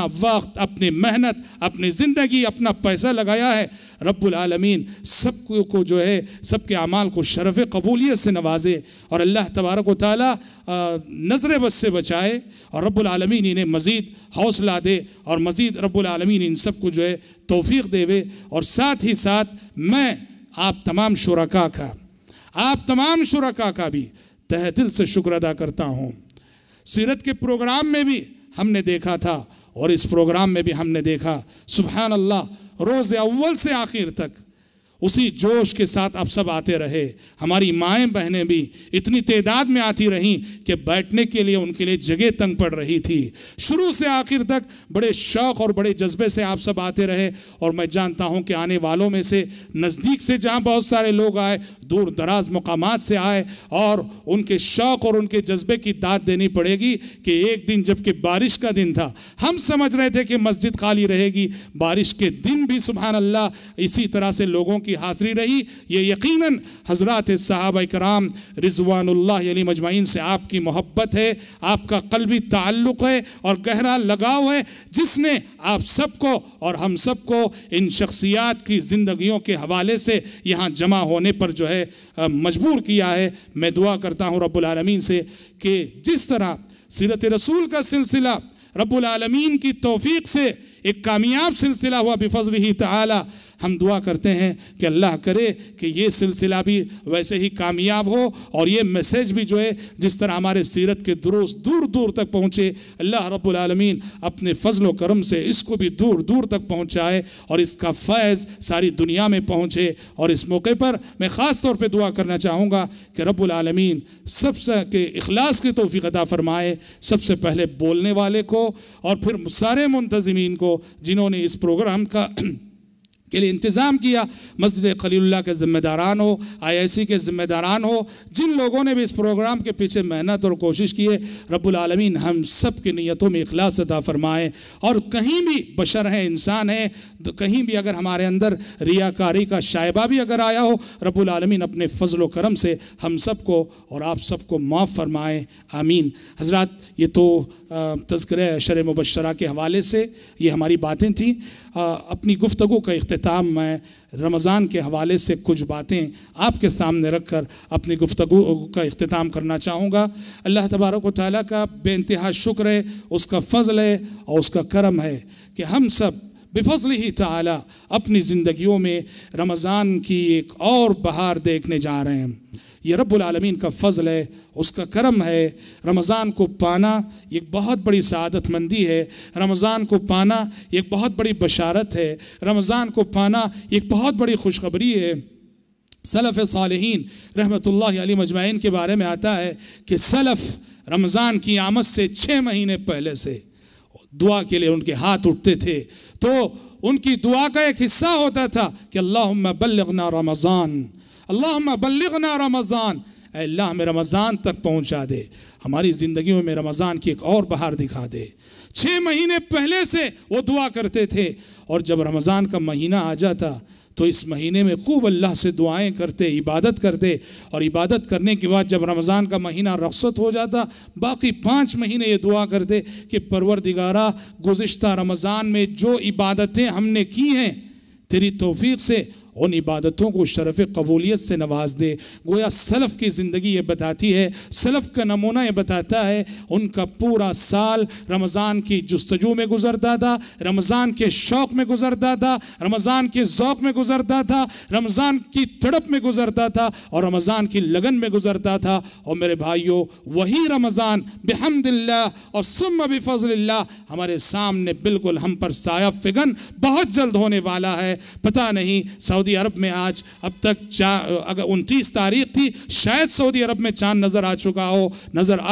वक्त, अपनी मेहनत, अपनी ज़िंदगी, अपना पैसा लगाया है, रब्बुल आलमीन सबको जो है सबके अमाल को शरफ़ कबूलियत से नवाजे और अल्लाह तबारक व तआला नज़र बस से बचाए और रब्बुल आलमीन इन्हें मज़ीद हौसला दे और मज़ीद रब्बुल आलमीन इन सबको जो है तौफ़ीक़ देवे। और साथ ही साथ मैं आप तमाम शुरका का भी तहे दिल से शुक्र अदा करता हूँ। सीरत के प्रोग्राम में भी हमने देखा था और इस प्रोग्राम में भी हमने देखा, सुभान अल्लाह, रोज़ अव्वल से आखिर तक उसी जोश के साथ आप सब आते रहे। हमारी माएँ बहनें भी इतनी तादाद में आती रहीं कि बैठने के लिए उनके लिए जगह तंग पड़ रही थी। शुरू से आखिर तक बड़े शौक़ और बड़े जज्बे से आप सब आते रहे और मैं जानता हूं कि आने वालों में से नज़दीक से जहां बहुत सारे लोग आए, दूर दराज मकामात से आए और उनके शौक़ और उनके जज्बे की दाद देनी पड़ेगी कि एक दिन जबकि बारिश का दिन था, हम समझ रहे थे कि मस्जिद खाली रहेगी, बारिश के दिन भी सुभान अल्लाह इसी तरह से लोगों की हाज़िरी रही। ये यकीनन हज़रात सहाबा कराम रिज़वानुल्लाह अलैहिम अजमाइन से आपकी मोहब्बत है, आपका क़ल्बी ताल्लुक़ है और गहरा लगाव है, जिसने आप सबको और हम सबको इन शख्सियात की ज़िंदगियों के हवाले से यहाँ जमा होने पर जो है मजबूर किया है। मैं दुआ करता हूँ रब्बुल आलमीन से कि जिस तरह सीरत रसूल का सिलसिला रब्बुल आलमीन की तौफ़ीक़ से एक कामयाब सिलसिला हुआ बिफ़ज़लिही तआला, हम दुआ करते हैं कि अल्लाह करे कि ये सिलसिला भी वैसे ही कामयाब हो और ये मैसेज भी जो है जिस तरह हमारे सीरत के दुरूस दूर दूर तक पहुँचे, अल्लाह रब्बुल आलमीन अपने फ़ज़ल व करम से इसको भी दूर दूर तक पहुँचाए और इसका फ़ैज़ सारी दुनिया में पहुँचे। और इस मौके पर मैं ख़ास तौर पर दुआ करना चाहूँगा कि रब्बुल आलमीन सबसे के इखलास की तौफ़ीक़ अता फ़रमाए, सबसे पहले बोलने वाले को और फिर सारे मुंतज़िमीन को जिन्होंने इस प्रोग्राम का के लिए इंतज़ाम किया, मस्जिद खलीलुल्लाह के ज़िम्मेदारान हो, IIC के ज़िम्मेदारान हो, जिन लोगों ने भी इस प्रोग्राम के पीछे मेहनत और कोशिश की है, रब्बुल आलमीन हम सब की नीयतों में इखलास अता फ़रमाए। और कहीं भी बशर है, इंसान है, तो कहीं भी अगर हमारे अंदर रियाकारी का शायबा भी अगर आया हो, रब्बुल आलमीन अपने फ़ज़ल व करम से हम सबको और आप सबको माफ़ फरमाए, आमीन। हज़रात, ये तो तज़किरे अशर मुबश्शरा के हवाले से ये हमारी बातें थी। अपनी गुफ्तगू का इख्तिताम मैं रमज़ान के हवाले से कुछ बातें आपके सामने रख कर अपनी गुफ्तगू का इख्तिताम करना चाहूँगा। अल्लाह तबारक व तआला का बेइंतहा शुक्र है, उसका फ़ज़ल है और उसका करम है कि हम सब बिफज़लिही ताला अपनी ज़िंदगियों में रमज़ान की एक और बहार देखने जा रहे हैं। ये रब्बुल आलमीन का फ़ज़ल है, उसका करम है। रमज़ान को पाना एक बहुत बड़ी सआदतमंदी है, रमज़ान को पाना एक बहुत बड़ी बशारत है, रमज़ान को पाना एक बहुत बड़ी खुशखबरी है। सलफ़ सालिहीन रहमतुल्लाहि अलैहिम अजमाइन के बारे में आता है कि सलफ़ रमज़ान की आमद से 6 महीने पहले से दुआ के लिए उनके हाथ उठते थे, तो उनकी दुआ का एक हिस्सा होता था कि अल्लाहुम्मा बल्लिगना रमज़ान, अल्लाहुम्मा बल्लिगना रमज़ान, अल्लाह हमें रमज़ान तक पहुँचा दे, हमारी ज़िंदगियों में रमज़ान की एक और बहार दिखा दे। 6 महीने पहले से वो दुआ करते थे, और जब रमज़ान का महीना आ जाता तो इस महीने में खूब अल्लाह से दुआएं करते, इबादत करते, और इबादत करने के बाद जब रमज़ान का महीना रख़्सत हो जाता, बाकी 5 महीने ये दुआ करते कि परवरदिगारा गुज़िश्ता रमज़ान में जो इबादतें हमने की हैं तेरी तौफीक से उन इबादतों को शरफ़ कबूलियत से नवाज दे। गोया सलफ़ की ज़िंदगी ये बताती है, सलफ़ का नमूना ये बताता है, उनका पूरा साल रमज़ान की जुस्तजू में गुज़रता था, रमज़ान के शौक़ में गुज़रता था, रमज़ान के ज़ौक़ में गुज़रता था, रमज़ान की तड़प में गुज़रता था, और रमज़ान की लगन में गुज़रता था। और मेरे भाइयों, वही रमज़ान बिहम्दिल्लाह और सुम्मा बिफ़ज़लिल्लाह हमारे सामने बिल्कुल हम पर साया फ़िगन बहुत जल्द होने वाला है। पता नहीं सऊदी अरब में आज अब तक अगर 29 तारीख थी, शायद सऊदी अरब में चांद नज़र आ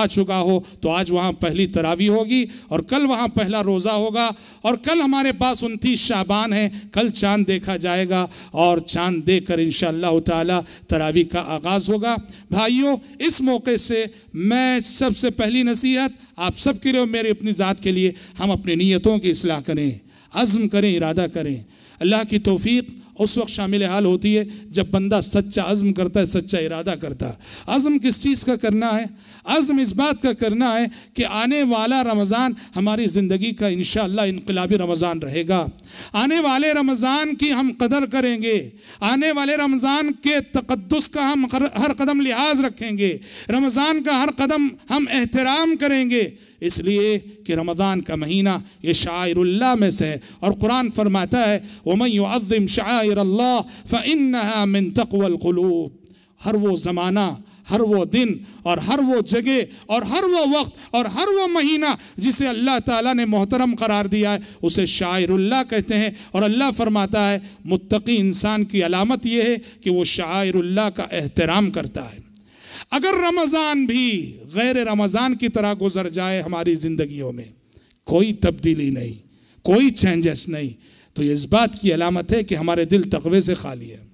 चुका हो, तो आज वहाँ पहली तरावी होगी और कल वहाँ पहला रोज़ा होगा, और कल हमारे पास 29 शाबान है, कल चांद देखा जाएगा, और चांद देखकर इंशाअल्लाह ताला तरावी का आगाज़ होगा। भाइयों, इस मौके से मैं सबसे पहली नसीहत आप सब के लिए और मेरी अपनी ज़ात के लिए, हम अपनी नीयतों की इस्लाह करें, अज़्म करें, इरादा करें। अल्लाह की तौफीक उस वक्त शामिल हाल होती है जब बंदा सच्चा अज़्म करता है, सच्चा इरादा करता है। अज़्म किस चीज़ का करना है? अज़्म इस बात का करना है कि आने वाला रमज़ान हमारी ज़िंदगी का इंशाअल्लाह इनक़लाबी रमज़ान रहेगा। आने वाले रमज़ान की हम कदर करेंगे, आने वाले रमज़ान के तक़द्दुस का हम हर कदम लिहाज रखेंगे, रमज़ान का हर कदम हम एहतराम करेंगे, इसलिए कि रमज़ान का महीना ये शाइरुल्लाह में से है। और कुरान फरमाता है वमन युअज़्ज़िम शाइरल्लाह फ़इन्नहा मिन तक़वल क़ुलूब। हर वो ज़माना, हर वो दिन और हर वो जगह और हर वो वक्त और हर वो महीना जिसे अल्लाह ताला ने मोहतरम करार दिया है उसे शाइरुल्लाह कहते हैं। और अल्लाह फरमाता है मुत्तकी इंसान की अलामत ये है कि वो शाइरुल्लाह का एहतराम करता है। अगर रमज़ान भी गैर रमज़ान की तरह गुजर जाए हमारी ज़िंदगियों में, कोई तब्दीली नहीं, कोई चेंजेस नहीं, तो ये इस बात की अलामत है कि हमारे दिल तक़वे से खाली है।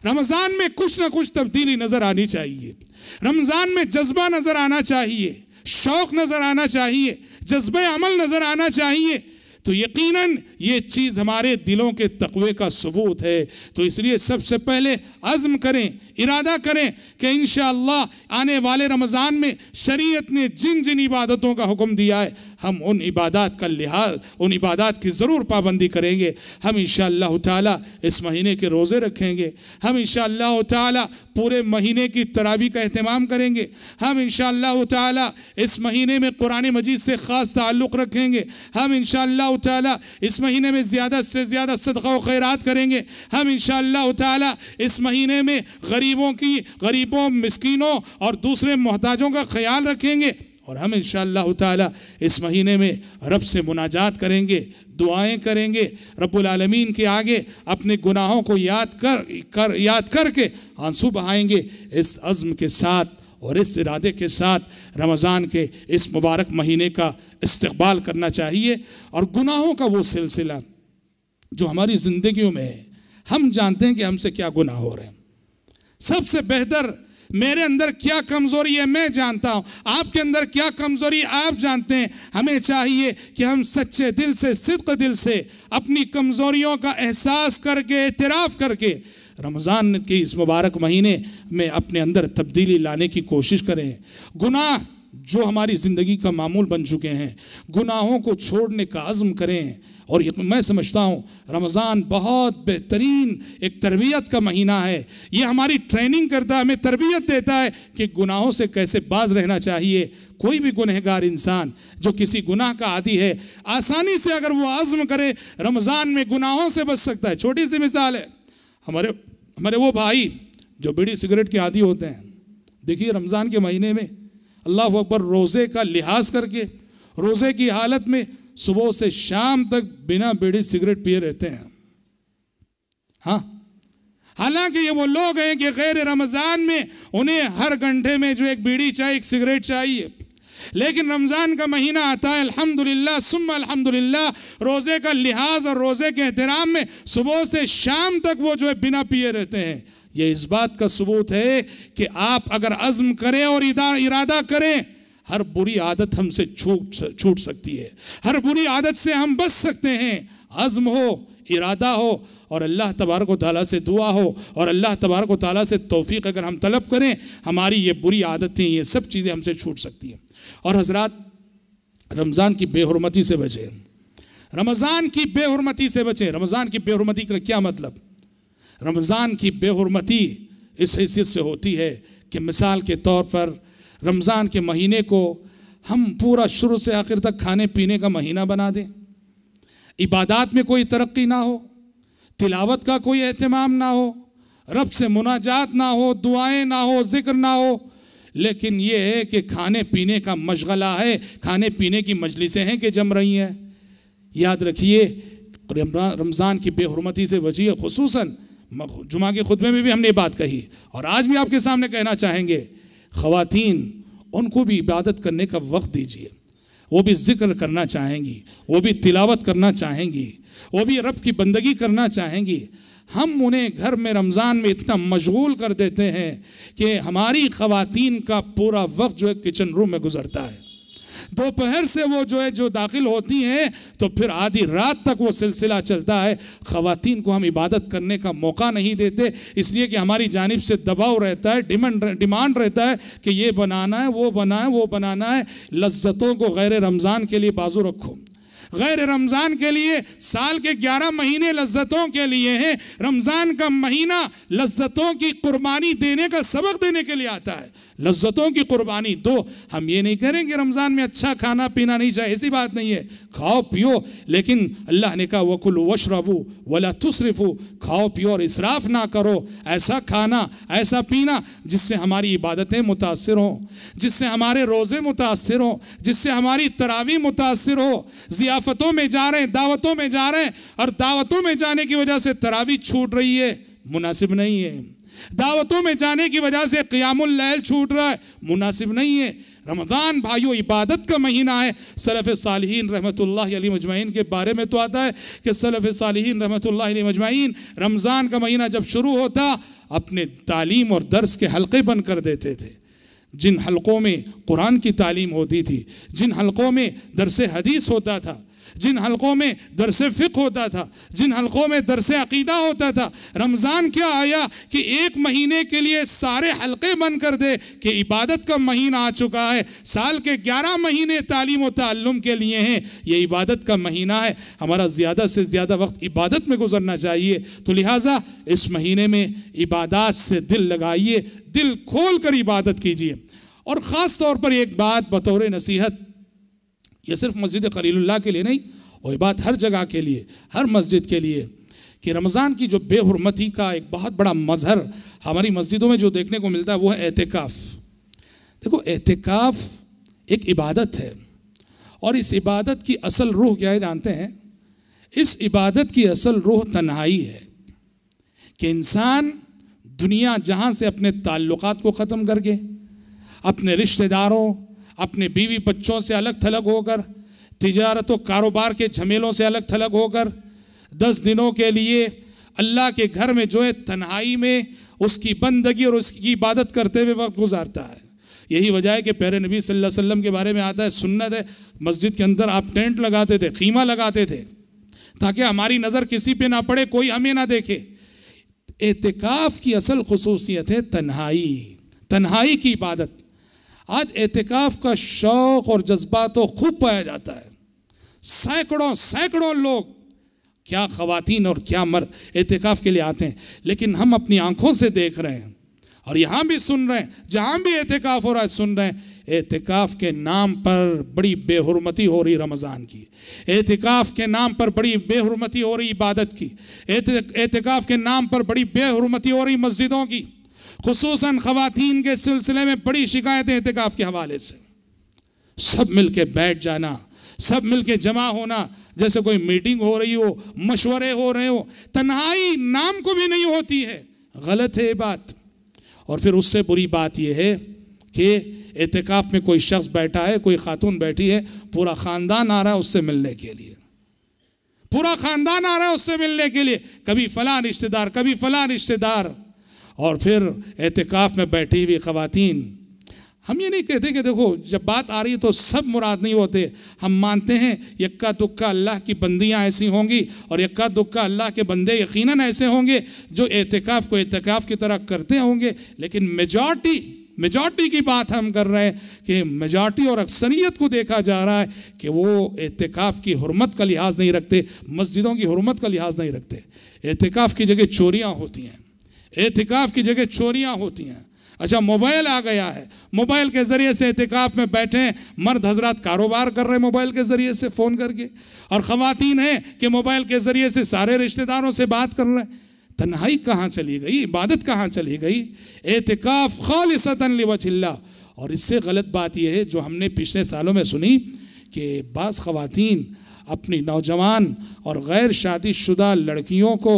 रमज़ान में कुछ ना कुछ तब्दीली नज़र आनी चाहिए, रमज़ान में जज्बा नज़र आना चाहिए, शौक़ नज़र आना चाहिए, जज्बे अमल नज़र आना चाहिए, तो यकीनन ये चीज़ हमारे दिलों के तक़वे का सबूत है। तो इसलिए सबसे पहले अज़्म करें, इरादा करें कि इंशाअल्लाह आने वाले रमज़ान में शरीयत ने जिन जिन इबादतों का हुक्म दिया है हम उन इबादत का लिहाज, उन इबादत की ज़रूर पाबंदी करेंगे। हम इंशाअल्लाह ताला इस महीने के रोज़े रखेंगे, हम इंशाअल्लाह ताला पूरे महीने की तरावी का एहतमाम करेंगे, हम इंशाअल्लाह ताला इस महीने में कुरान मजीद से ख़ास ताल्लुक़ रखेंगे, हम इंशाअल्लाह ताला इस महीने में ज़्यादा से ज़्यादा सदक़ा व खैरात करेंगे, हम इंशाअल्लाह ताला इस महीने में गरीबों, मिस्कीनों और दूसरे मोहताजों का ख्याल रखेंगे, और हम इंशाअल्लाह ताला इस महीने में रब से मुनाजात करेंगे, दुआएं करेंगे, रब्बुल आलमीन के आगे अपने गुनाहों को याद करके आंसू बहाएंगे। इस अज़्म के साथ और इस इरादे के साथ रमज़ान के इस मुबारक महीने का इस्तक़बाल करना चाहिए। और गुनाहों का वो सिलसिला जो हमारी ज़िंदगियों में है, हम जानते हैं कि हमसे क्या गुनाह हो रहे हैं, सबसे बेहतर मेरे अंदर क्या कमज़ोरी है मैं जानता हूँ, आपके अंदर क्या कमज़ोरी आप जानते हैं। हमें चाहिए कि हम सच्चे दिल से, सिद्क़ दिल से अपनी कमज़ोरियों का एहसास करके, एतराफ़ करके रमज़ान के इस मुबारक महीने में अपने अंदर तब्दीली लाने की कोशिश करें। गुनाह जो हमारी ज़िंदगी का मामूल बन चुके हैं, गुनाहों को छोड़ने का अज़्म करें। और मैं समझता हूँ रमज़ान बहुत बेहतरीन एक तरबियत का महीना है। ये हमारी ट्रेनिंग करता है, हमें तरबियत देता है कि गुनाहों से कैसे बाज रहना चाहिए। कोई भी गुनहगार इंसान जो किसी गुनाह का आदी है, आसानी से अगर वो आज़्म करे रमज़ान में गुनाहों से बच सकता है। छोटी सी मिसाल है, हमारे वो भाई जो बीड़ी सिगरेट के आदी होते हैं, देखिए रमज़ान के महीने में अल्लाह अकबर रोज़े का लिहाज करके रोज़े की हालत में सुबह से शाम तक बिना बीड़ी सिगरेट पिए रहते हैं। हाँ, हालांकि ये वो लोग हैं कि गैर रमज़ान में उन्हें हर घंटे में जो एक बीड़ी चाहिए, एक सिगरेट चाहिए, लेकिन रमज़ान का महीना आता है अल्हम्दुलिल्लाह सुम्मा अल्हम्दुलिल्लाह, रोज़े का लिहाज और रोज़े के एहतराम में सुबह से शाम तक वो जो है बिना पिए रहते हैं। ये इस बात का सबूत है कि आप अगर अज़्म करें और इरादा करें, हर बुरी आदत हमसे छूट सकती है, हर बुरी आदत से हम बच सकते हैं। अज़्म हो, इरादा हो और अल्लाह तबारक व तआला से दुआ हो और अल्लाह तबारक व तआला से तौफीक अगर हम तलब करें, हमारी ये बुरी आदतें, ये सब चीज़ें हमसे छूट सकती हैं। और हज़रात, रमज़ान की बेहुरमती से बचें, रमज़ान की बेहुरमती से बचें। रमज़ान की बेहुरमती का क्या मतलब? रमज़ान की बेहुरमती इस हैसियत से होती है कि मिसाल के तौर पर रमज़ान के महीने को हम पूरा शुरू से आखिर तक खाने पीने का महीना बना दें, इबादत में कोई तरक्की ना हो, तिलावत का कोई एहतमाम ना हो, रब से मुनाजात ना हो, दुआएं ना हो, जिक्र ना हो, लेकिन ये है कि खाने पीने का मशगला है, खाने पीने की मजलिसें हैं कि जम रही हैं। याद रखिए रमज़ान की बेहुरमती से बचिए। खुसूसन जुमा के खुतबे में भी हमने बात कही और आज भी आपके सामने कहना चाहेंगे, ख़वातीन उनको भी इबादत करने का वक्त दीजिए, वो भी जिक्र करना चाहेंगी, वो भी तिलावत करना चाहेंगी, वो भी रब की बंदगी करना चाहेंगी। हम उन्हें घर में रमज़ान में इतना मशगूल कर देते हैं कि हमारी ख़वातीन का पूरा वक्त जो है किचन रूम में गुजरता है। दोपहर से वो जो दाखिल होती हैं तो फिर आधी रात तक वो सिलसिला चलता है। ख़वातीन को हम इबादत करने का मौका नहीं देते, इसलिए कि हमारी जानिब से दबाव रहता है, डिमांड रहता है कि ये बनाना है, वो बनाना है। लज्जतों को गैर रमज़ान के लिए बाजू रखो। गैर रमज़ान के लिए साल के 11 महीने लज्जतों के लिए हैं, रमज़ान का महीना लज्जतों की कुर्बानी देने का सबक देने के लिए आता है। लज्जतों की कुर्बानी दो। हम ये नहीं करेंगे रमज़ान में अच्छा खाना पीना नहीं चाहिए, ऐसी बात नहीं है, खाओ पियो, लेकिन अल्लाह ने कहा वकुलू वशरबू वला तुसरिफू, खाओ पियो और इसराफ ना करो। ऐसा खाना, ऐसा पीना जिससे हमारी इबादतें मुतासिर हों, जिससे हमारे रोज़े मुतासिर हों, जिससे हमारी तरावी मुतासिर हो। ज़ियाफ़तों में जा रहे हैं, दावतों में जा रहे हैं और दावतों में जाने की वजह से तरावी छूट रही है, मुनासिब नहीं है। दावतों में जाने की वजह से क़ियामुल लैल छूट रहा है, मुनासिब नहीं है। रमज़ान भाइयों इबादत का महीना है। सलफ़ सालिहीन रहमतुल्लाहि अलैहिम अजमईन के बारे में तो आता है कि सलफ़ सालिहीन रहमतुल्लाहि अलैहिम अजमईन रमज़ान का महीना जब शुरू होता अपने तालीम और दर्स के हल्क़े बंद कर देते थे। जिन हल्क़ों में कुरान की तालीम होती थी, जिन हल्क़ों में दर्स हदीस होता था, जिन हल्क़ों में दर्स फ़िक़्ह होता था, जिन हल्क़ों में दर्स अक़ीदा होता था, रमज़ान क्या आया कि एक महीने के लिए सारे हल्क़े बंद कर दे कि इबादत का महीना आ चुका है। साल के 11 महीने तालीम और ताल्लुम के लिए हैं, ये इबादत का महीना है। हमारा ज़्यादा से ज़्यादा वक्त इबादत में गुजरना चाहिए। तो लिहाजा इस महीने में इबादत से दिल लगाइए, दिल खोल कर इबादत कीजिए। और ख़ास तौर पर एक बात बतौर नसीहत, ये सिर्फ मस्जिद खलीलुल्लाह के लिए नहीं, और ये बात हर जगह के लिए, हर मस्जिद के लिए, कि रमज़ान की जो बेहुरमती का एक बहुत बड़ा मज़हर हमारी मस्जिदों में जो देखने को मिलता है वो है एतिकाफ़। देखो एतिकाफ़ एक इबादत है और इस इबादत की असल रूह क्या है जानते हैं? इस इबादत की असल रूह तन्हाई है कि इंसान दुनिया जहाँ से अपने ताल्लुकात को ख़त्म करके, अपने रिश्तेदारों, अपने बीवी बच्चों से अलग थलग होकर, तिजारत व कारोबार के झमेलों से अलग थलग होकर 10 दिनों के लिए अल्लाह के घर में जो है तन्हाई में उसकी बंदगी और उसकी इबादत करते हुए वक्त गुजारता है। यही वजह है कि प्यारे नबी सल्लल्लाहु अलैहि वसल्लम के बारे में आता है, सुन्नत है, मस्जिद के अंदर आप टेंट लगाते थे, खीमा लगाते थे ताकि हमारी नज़र किसी पे ना पड़े, कोई हमें ना देखे। एतिकाफ़ की असल खुसूसियत है तन्हाई, तन्हाई की इबादत। आज एतिकाफ का शौक़ और जज्बा तो खूब पाया जाता है। सैकड़ों सैकड़ों लोग, क्या ख़वातीन और क्या मर्द एतिकाफ के लिए आते हैं, लेकिन हम अपनी आंखों से देख रहे हैं और यहाँ भी सुन रहे हैं, जहाँ भी एतिकाफ हो रहा है सुन रहे हैं, एतिकाफ के नाम पर बड़ी बेहुरमती हो रही रमज़ान की, एतिकाफ के नाम पर बड़ी बेहुरमती हो रही इबादत की, एतिकाफ के नाम पर बड़ी बेहुरमती हो रही मस्जिदों की। खुसूसन ख़वातीन के सिलसिले में बड़ी शिकायतें एतिकाफ के हवाले से। सब मिल के बैठ जाना, सब मिल के जमा होना, जैसे कोई मीटिंग हो रही हो, मशवरे हो रहे हो, तन्हाई नाम को भी नहीं होती है। गलत है ये बात। और फिर उससे बुरी बात यह है कि एतिकाफ में कोई शख्स बैठा है, कोई खातून बैठी है, पूरा ख़ानदान आ रहा है उससे मिलने के लिए, पूरा ख़ानदान आ रहा है उससे मिलने के लिए, कभी फ़लाँ रिश्तेदार, कभी फ़लाँ रिश्तेदार। और फिर एतिकाफ में बैठी हुई ख़वातीन, हम ये नहीं कहते कि देखो जब बात आ रही है तो सब मुराद नहीं होते। हम मानते हैं यक्का दुक्का अल्लाह की बंदियां ऐसी होंगी और यक्का दुक्का अल्लाह के बंदे यकीनन ऐसे होंगे जो एतिकाफ को एतिकाफ की तरह करते होंगे। लेकिन मेजॉरिटी की बात हम कर रहे हैं कि मेजॉरिटी और अक्सरियत को देखा जा रहा है कि वो एतिकाफ की हुर्मत का लिहाज नहीं रखते, मस्जिदों की हुर्मत का लिहाज नहीं रखते। एतिकाफ की जगह चोरियाँ होती हैं, एतिकाफ की जगह चोरियाँ होती हैं। अच्छा, मोबाइल आ गया है, मोबाइल के ज़रिए से एतिकाफ में बैठे हैं मर्द हजरात, कारोबार कर रहे हैं मोबाइल के ज़रिए से फ़ोन करके, और ख़वातीन हैं कि मोबाइल के ज़रिए से सारे रिश्तेदारों से बात कर रहे हैं। तन्हाई कहाँ चली गई, इबादत कहाँ चली गई? एतिकाफ खालिसतन लिवजहिल्लाह। और इससे गलत बात यह है जो हमने पिछले सालों में सुनी कि बाज़ ख़वातीन अपनी नौजवान और गैर शादीशुदा लड़कियों को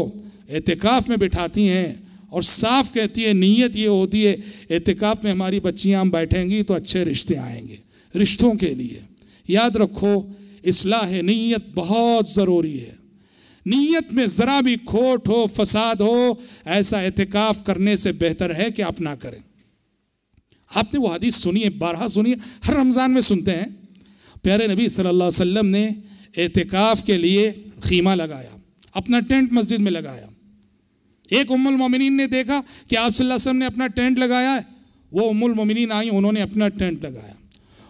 एतिकाफ में बिठाती हैं और साफ कहती है, नीयत ये होती है एतिकाफ में हमारी बच्चियाँ बैठेंगी तो अच्छे रिश्ते आएंगे। रिश्तों के लिए याद रखो, इस्लाह नीयत बहुत ज़रूरी है। नीयत में ज़रा भी खोट हो, फसाद हो, ऐसा एतिकाफ करने से बेहतर है कि आप ना करें। आपने वो हदीस सुनी है, बारहा सुनिए, हर रमज़ान में सुनते हैं। प्यारे नबी सल्लल्लाहु अलैहि वसल्लम ने एतिकाफ के लिए खीमा लगाया, अपना टेंट मस्जिद में लगाया। एक उम्मुल मोमिनीन ने देखा कि आप सल्लल्लाहु अलैहि वसल्लम ने अपना टेंट लगाया है, वो उम्मुल मोमिनीन आई, उन्होंने अपना टेंट लगाया।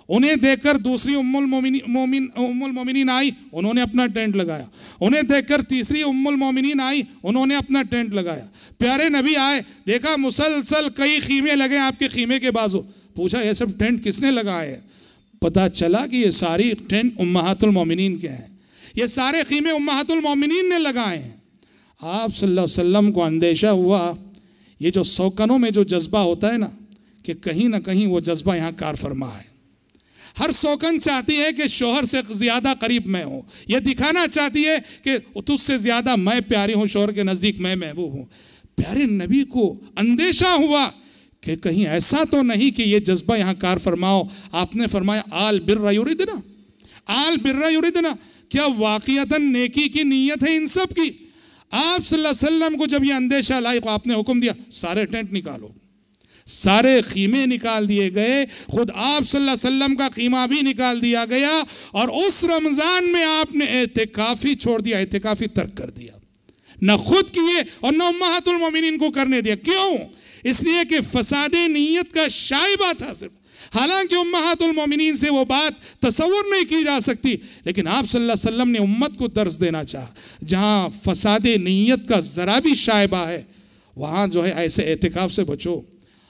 उन्हें देखकर दूसरी उम्मुल मोमिनीन आई, उन्होंने अपना टेंट लगाया। उन्हें देखकर तीसरी उम्मुल मोमिनीन आई, उन्होंने अपना टेंट लगाया। प्यारे नबी आए, देखा मुसलसल कई खीमे लगे आपके खीमे के बाजू। पूछा ये सब टेंट किसने लगाए? पता चला कि ये सारी टेंट उम्महातुल मोमिनीन के हैं, ये सारे खीमे उम्महातुल मोमिनीन ने लगाए हैं। आप सल्लल्लाहु अलैहि वसल्लम को अंदेशा हुआ, ये जो सौकनों में जो जज्बा होता है ना, कि कहीं ना कहीं वो जज्बा यहाँ कार फरमा है। हर सौकन चाहती है कि शोहर से ज़्यादा करीब मैं हूँ, ये दिखाना चाहती है कि तुझसे ज़्यादा मैं प्यारी हूँ, शोहर के नज़दीक मैं महबूब हूँ। प्यारे नबी को अंदेशा हुआ कि कहीं ऐसा तो नहीं कि ये जज्बा यहाँ कार फरमाओ। आपने फरमाया आल बिर्रा युरिदना, आल बिर्रा युरिदना, क्या वाक़ियतन नेकी की नीयत है इन सब की? आप सल्लल्लाहु अलैहि वसल्लम को जब ये अंदेशा लाई, आपने हुक्म दिया सारे टेंट निकालो, सारे खीमे निकाल दिए गए, खुद आप सल्लल्लाहु अलैहि वसल्लम का खीमा भी निकाल दिया गया। और उस रमज़ान में आपने एतिकाफ़ी छोड़ दिया, एतिकाफ़ी तर्क कर दिया, न खुद किए और न उम्महातुल मोमिनीन को करने दिया। क्यों? इसलिए कि फसादे नीयत का शाइबा था सिर्फ। हालांकि उम्महातुल मोमिनीन से वो बात तसव्वुर नहीं की जा सकती, लेकिन आप सल्लल्लाहु अलैहि वसल्लम ने उम्मत को दर्स देना चाहा, जहाँ फसादे नीयत का ज़रा भी शाइबा है वहाँ जो है ऐसे एतिकाफ़ से बचो।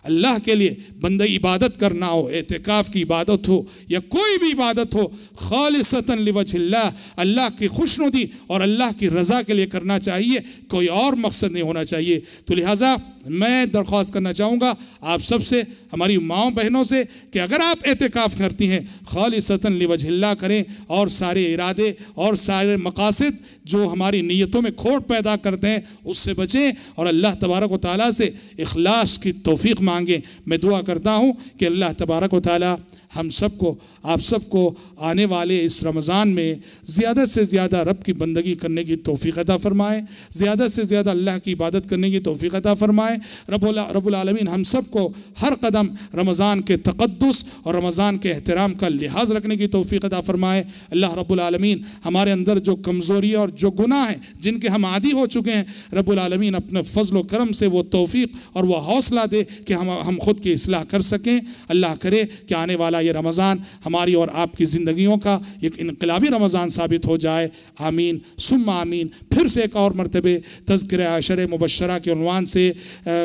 अल्लाह के लिए बंदे इबादत करना हो, एतिकाफ़ की इबादत हो या कोई भी इबादत हो, खालिसतन लिवजहिल्लाह, अल्लाह की खुशनुदी और अल्लाह की रज़ा के लिए करना चाहिए, कोई और मकसद नहीं होना चाहिए। तो लिहाजा मैं दरख्वास्त करना चाहूँगा आप सबसे, हमारी माओ बहनों से, कि अगर आप एतिकाफ़ करती हैं खालिसतन लिवजहिल्लाह करें और सारे इरादे और सारे मकासद जो हमारी नीयतों में खोट पैदा करते हैं उससे बचें और अल्लाह तबारक व तआला से इखलास की तौफीक मांगें। मैं दुआ करता हूँ कि अल्लाह तबारक व तआला हम सबको, आप सबको आने वाले इस रमज़ान में ज़्यादा से ज़्यादा रब की बंदगी करने की तौफ़ीक़ अता फ़रमाए, ज़्यादा से ज़्यादा अल्लाह की इबादत करने की तौफ़ीक़ अता फ़रमाए। रब्बुल आलमीन हम सबको हर कदम रमज़ान के तक़द्दुस और रमज़ान के एहतराम का लिहाज रखने की तौफ़ीक़ अता फ़रमाए। अल्लाह रब्बुल आलमीन हमारे अंदर जो कमज़ोरी और जो गुनाह हैं जिनके हम आदी हो चुके हैं, रब्बुल आलमीन अपने फ़ज़ल व करम से वो तौफ़ीक़ और वह हौसला दे कि हम खुद की इस्लाह कर सकें। अल्लाह करे कि आने वाला ये रमज़ान हमारी और आपकी ज़िंदगियों का एक इनकलाबी रमज़ान साबित हो जाए। आमीन सुम्मा आमीन। फिर से एक और मरतबे तज़किरा अशर मुबश्शरा के उन्वान से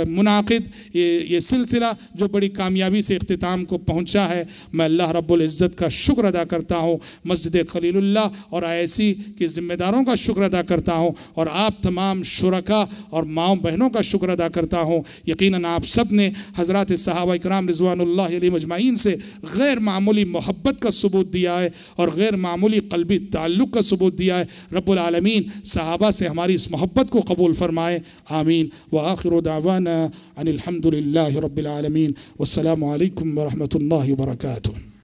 मुनाक़िद ये सिलसिला जो बड़ी कामयाबी से इख्तिताम को पहुँचा है, मैं अल्लाह रब्बुल इज़्ज़त का शुक्र अदा करता हूँ, मस्जिद खलीलुल्लाह और IIC के ज़िम्मेदारों का शुक्र अदा करता हूँ, और आप तमाम शुरका और माओ बहनों का शुक्र अदा करता हूँ। यकीनन आप सब ने हज़रात सहाबा इकराम रिज़वानुल्लाह अलैहिम अजमाइन से गैर मामूली मोहब्बत का सबूत दिया है और गैर मामूली क़ल्बी ताल्लुक़ का सबूत दिया है। रब्बुल आलमीन सहाबा से हमारी इस मोहब्बत को कबूल फरमाए। आमीन। व आखिरु दावाना अनिल हम्दुलिल्लाहि रब्बिल आलमीन। वस्सलामु अलैकुम व रहमतुल्लाहि व बरकातुहू।